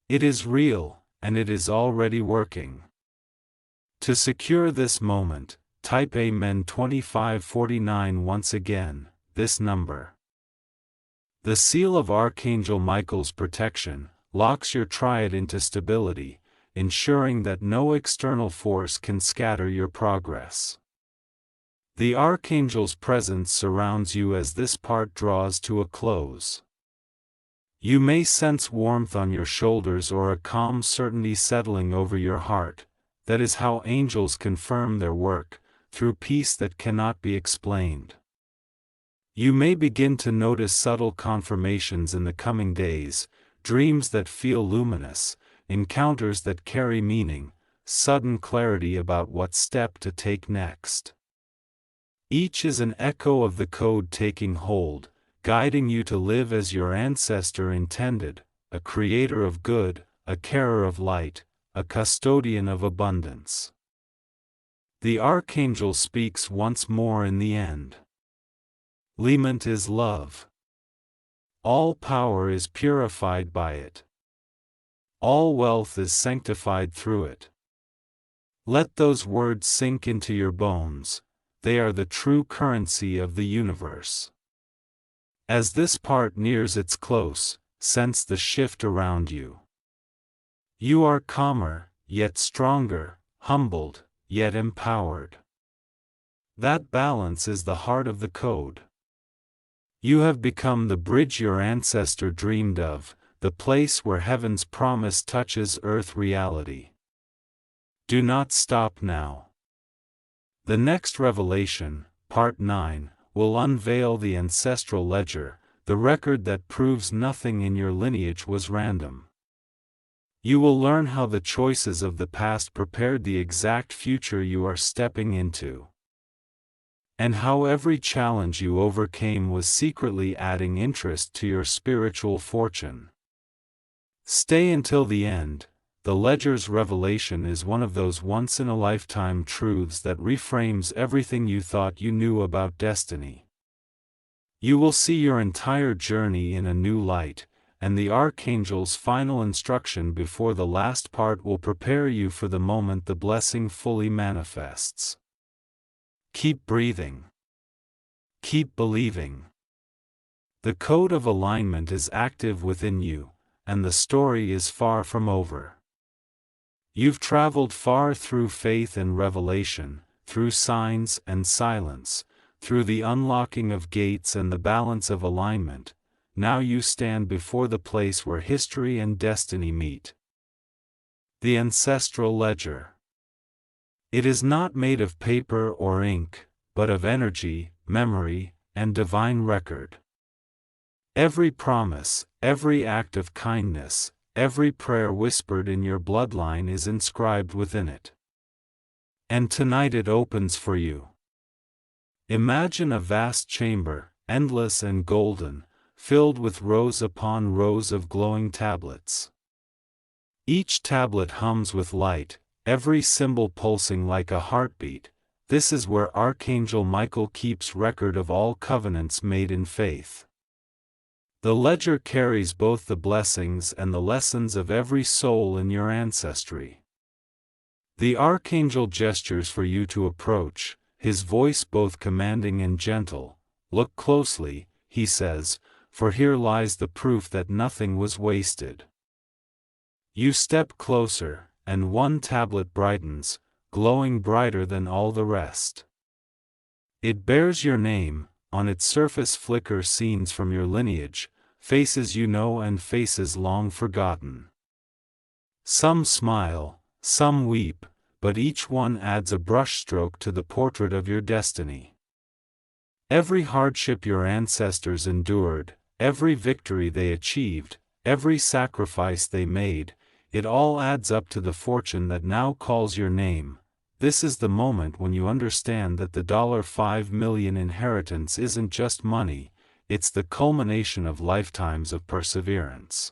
It is real, and it is already working. To secure this moment, type Amen 2549 once again, this number. The seal of Archangel Michael's protection locks your triad into stability, ensuring that no external force can scatter your progress. The Archangel's presence surrounds you as this part draws to a close. You may sense warmth on your shoulders or a calm certainty settling over your heart. That is how angels confirm their work, through peace that cannot be explained. You may begin to notice subtle confirmations in the coming days, dreams that feel luminous, encounters that carry meaning, sudden clarity about what step to take next. Each is an echo of the code taking hold, guiding you to live as your ancestor intended, a creator of good, a carer of light, a custodian of abundance. The Archangel speaks once more in the end. Lament is love. All power is purified by it. All wealth is sanctified through it. Let those words sink into your bones. They are the true currency of the universe. As this part nears its close, sense the shift around you. You are calmer, yet stronger, humbled, yet empowered. That balance is the heart of the code. You have become the bridge your ancestor dreamed of, the place where heaven's promise touches earth reality. Do not stop now. The next revelation, Part 9, will unveil the ancestral ledger, the record that proves nothing in your lineage was random. You will learn how the choices of the past prepared the exact future you are stepping into. And how every challenge you overcame was secretly adding interest to your spiritual fortune. Stay until the end. The ledger's revelation is one of those once-in-a-lifetime truths that reframes everything you thought you knew about destiny. You will see your entire journey in a new light, and the Archangel's final instruction before the last part will prepare you for the moment the blessing fully manifests. Keep breathing. Keep believing. The code of alignment is active within you, and the story is far from over. You've traveled far through faith and revelation, through signs and silence, through the unlocking of gates and the balance of alignment. Now you stand before the place where history and destiny meet. The ancestral ledger. It is not made of paper or ink, but of energy, memory, and divine record. Every promise, every act of kindness, every prayer whispered in your bloodline is inscribed within it. And tonight it opens for you. Imagine a vast chamber, endless and golden, filled with rows upon rows of glowing tablets. Each tablet hums with light, every symbol pulsing like a heartbeat. This is where Archangel Michael keeps record of all covenants made in faith. The ledger carries both the blessings and the lessons of every soul in your ancestry. The Archangel gestures for you to approach, his voice both commanding and gentle. Look closely, he says, for here lies the proof that nothing was wasted. You step closer, and one tablet brightens, glowing brighter than all the rest. It bears your name, on its surface flicker scenes from your lineage, faces you know and faces long forgotten. Some smile, some weep, but each one adds a brushstroke to the portrait of your destiny. Every hardship your ancestors endured, every victory they achieved, every sacrifice they made, it all adds up to the fortune that now calls your name. This is the moment when you understand that the $5 million inheritance isn't just money, it's the culmination of lifetimes of perseverance.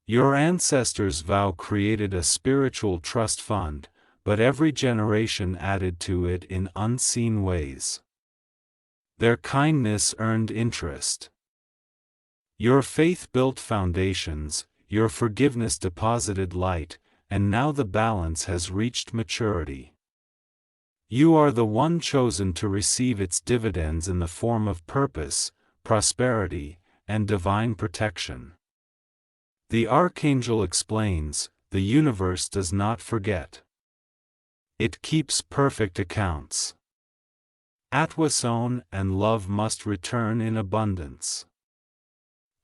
Your ancestors' vow created a spiritual trust fund, but every generation added to it in unseen ways. Their kindness earned interest. Your faith built foundations, your forgiveness deposited light, and now the balance has reached maturity. You are the one chosen to receive its dividends in the form of purpose, prosperity, and divine protection. The Archangel explains, the universe does not forget. It keeps perfect accounts. Atwason and love must return in abundance.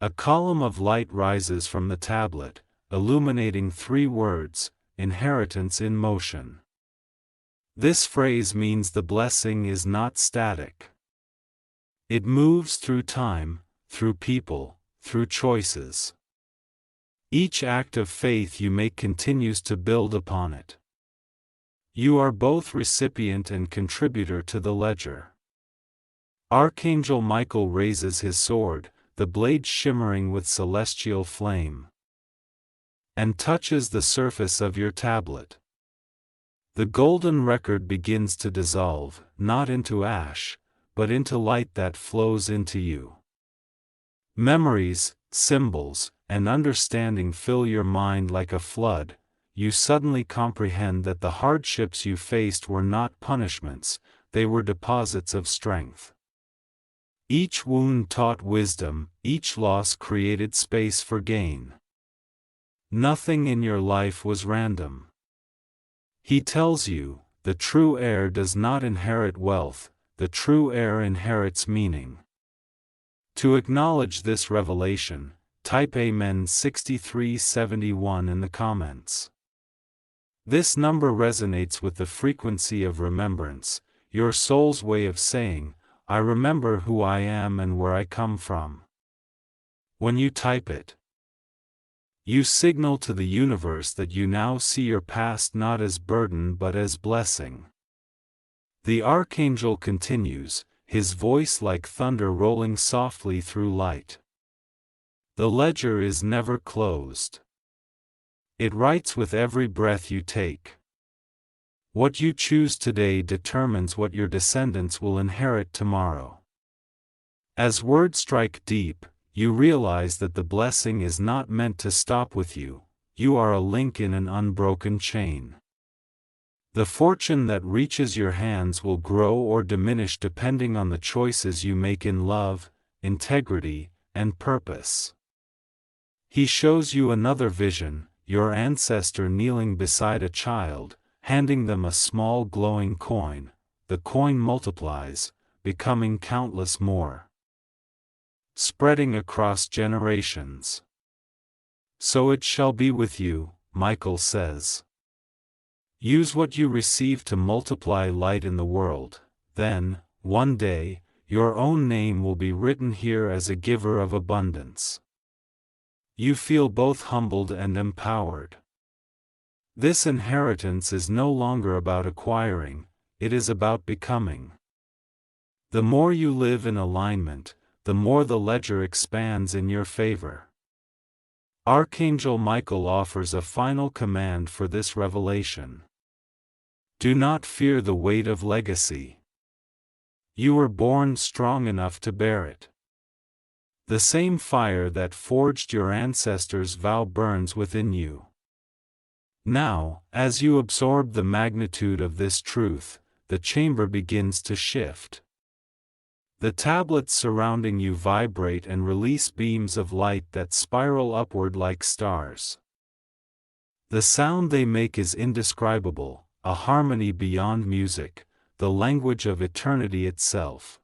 A column of light rises from the tablet, illuminating 3 words, inheritance in motion. This phrase means the blessing is not static. It moves through time, through people, through choices. Each act of faith you make continues to build upon it. You are both recipient and contributor to the ledger. Archangel Michael raises his sword, the blade shimmering with celestial flame, and touches the surface of your tablet. The golden record begins to dissolve, not into ash, but into light that flows into you. Memories, symbols, and understanding fill your mind like a flood. You suddenly comprehend that the hardships you faced were not punishments, they were deposits of strength. Each wound taught wisdom, each loss created space for gain. Nothing in your life was random. He tells you, the true heir does not inherit wealth, the true heir inherits meaning. To acknowledge this revelation, type Amen 6371 in the comments. This number resonates with the frequency of remembrance, your soul's way of saying, I remember who I am and where I come from. When you type it, you signal to the universe that you now see your past not as burden but as blessing. The Archangel continues, his voice like thunder rolling softly through light. The ledger is never closed. It writes with every breath you take. What you choose today determines what your descendants will inherit tomorrow. As words strike deep, you realize that the blessing is not meant to stop with you, you are a link in an unbroken chain. The fortune that reaches your hands will grow or diminish depending on the choices you make in love, integrity, and purpose. He shows you another vision, your ancestor kneeling beside a child, handing them a small glowing coin. The coin multiplies, becoming countless more, spreading across generations. So it shall be with you, Michael says. Use what you receive to multiply light in the world, then, one day, your own name will be written here as a giver of abundance. You feel both humbled and empowered. This inheritance is no longer about acquiring, it is about becoming. The more you live in alignment, the more the ledger expands in your favor. Archangel Michael offers a final command for this revelation. Do not fear the weight of legacy. You were born strong enough to bear it. The same fire that forged your ancestors' vow burns within you. Now, as you absorb the magnitude of this truth, the chamber begins to shift. The tablets surrounding you vibrate and release beams of light that spiral upward like stars. The sound they make is indescribable, a harmony beyond music, the language of eternity itself.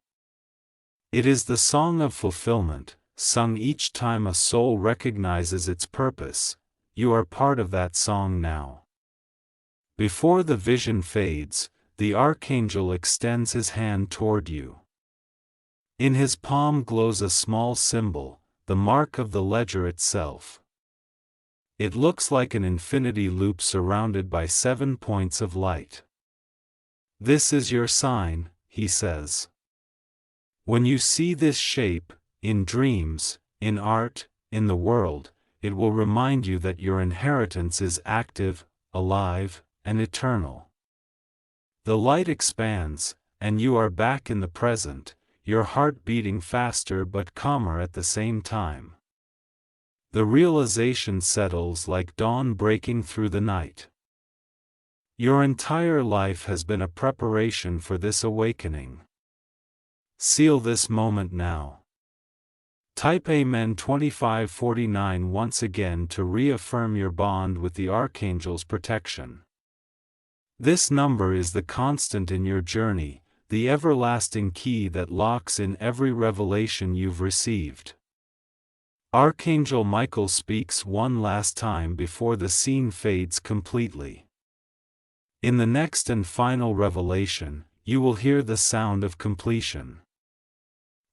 It is the song of fulfillment, sung each time a soul recognizes its purpose. You are part of that song now. Before the vision fades, the Archangel extends his hand toward you. In his palm glows a small symbol, the mark of the ledger itself. It looks like an infinity loop surrounded by 7 points of light. This is your sign, he says. When you see this shape, in dreams, in art, in the world, it will remind you that your inheritance is active, alive, and eternal. The light expands, and you are back in the present, your heart beating faster but calmer at the same time. The realization settles like dawn breaking through the night. Your entire life has been a preparation for this awakening. Seal this moment now. Type Amen 2549 once again to reaffirm your bond with the Archangel's protection. This number is the constant in your journey, the everlasting key that locks in every revelation you've received. Archangel Michael speaks one last time before the scene fades completely. In the next and final revelation, you will hear the sound of completion.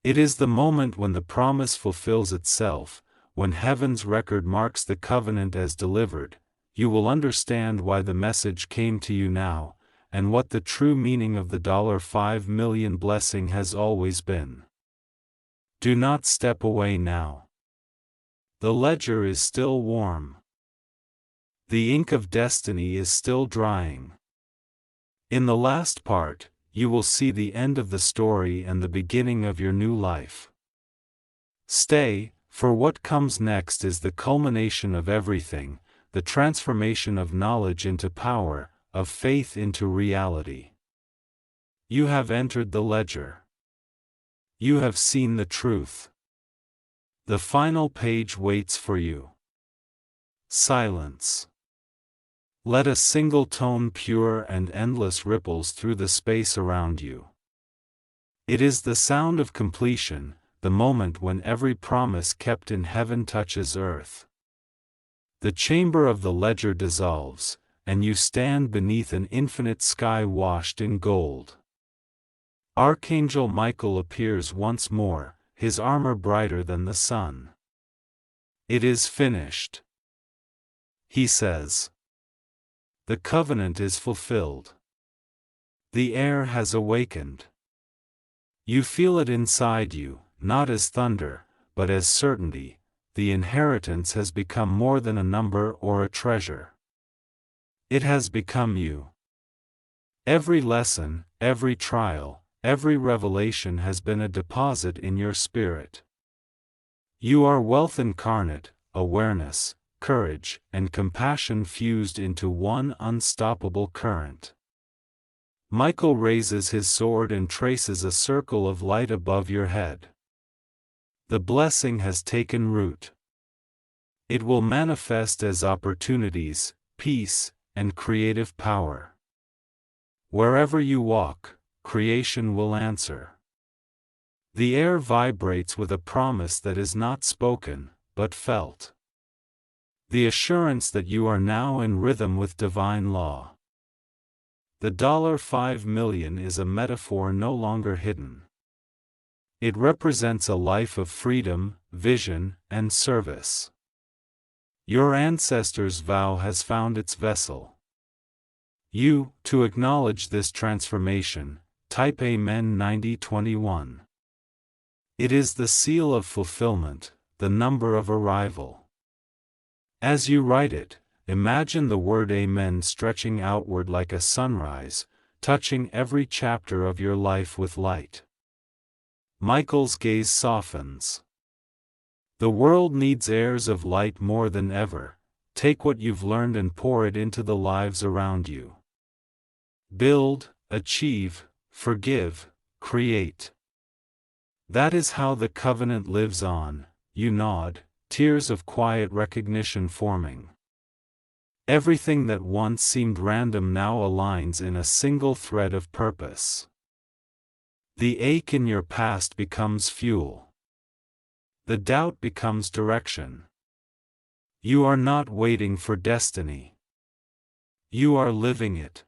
It is the moment when the promise fulfills itself, when heaven's record marks the covenant as delivered. You will understand why the message came to you now, and what the true meaning of the $5 million blessing has always been. Do not step away now. The ledger is still warm. The ink of destiny is still drying. In the last part, you will see the end of the story and the beginning of your new life. Stay, for what comes next is the culmination of everything, the transformation of knowledge into power, of faith into reality. You have entered the ledger. You have seen the truth. The final page waits for you. Silence. Let a single tone pure and endless ripples through the space around you. It is the sound of completion, the moment when every promise kept in heaven touches earth. The chamber of the ledger dissolves, and you stand beneath an infinite sky washed in gold. Archangel Michael appears once more, his armor brighter than the sun. It is finished. He says. The covenant is fulfilled. The air has awakened. You feel it inside you, not as thunder, but as certainty. The inheritance has become more than a number or a treasure. It has become you. Every lesson, every trial, every revelation has been a deposit in your spirit. You are wealth incarnate, awareness, courage, and compassion fused into one unstoppable current. Michael raises his sword and traces a circle of light above your head. The blessing has taken root. It will manifest as opportunities, peace, and creative power. Wherever you walk, creation will answer. The air vibrates with a promise that is not spoken, but felt. The assurance that you are now in rhythm with divine law. The $5 million is a metaphor no longer hidden. It represents a life of freedom, vision, and service. Your ancestors' vow has found its vessel. You, to acknowledge this transformation, type Amen 9021. It is the seal of fulfillment, the number of arrival. As you write it, imagine the word Amen stretching outward like a sunrise, touching every chapter of your life with light. Michael's gaze softens. The world needs heirs of light more than ever. take what you've learned and pour it into the lives around you. Build, achieve, forgive, create. That is how the covenant lives on. You nod, tears of quiet recognition forming. Everything that once seemed random now aligns in a single thread of purpose. The ache in your past becomes fuel. The doubt becomes direction. You are not waiting for destiny. You are living it.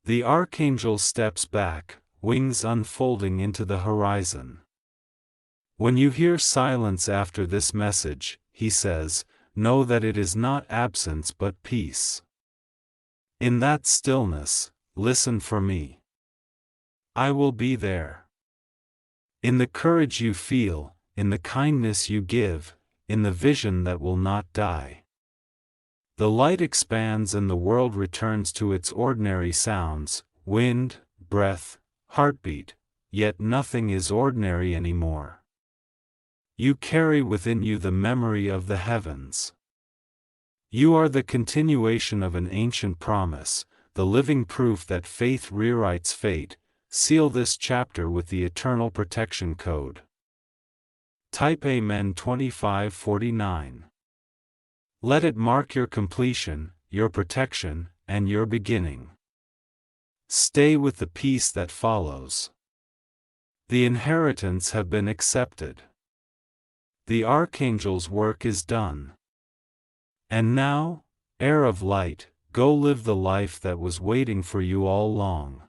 The Archangel steps back, wings unfolding into the horizon. When you hear silence after this message, he says, know that it is not absence but peace. In that stillness, listen for me. I will be there. In the courage you feel, in the kindness you give, in the vision that will not die. The light expands and the world returns to its ordinary sounds, wind, breath, heartbeat, yet nothing is ordinary anymore. You carry within you the memory of the heavens. You are the continuation of an ancient promise, the living proof that faith rewrites fate. Seal this chapter with the eternal protection code. Type Amen 2549. Let it mark your completion, your protection, and your beginning. Stay with the peace that follows. The inheritance have been accepted. The Archangel's work is done. And now, heir of light, go live the life that was waiting for you all along.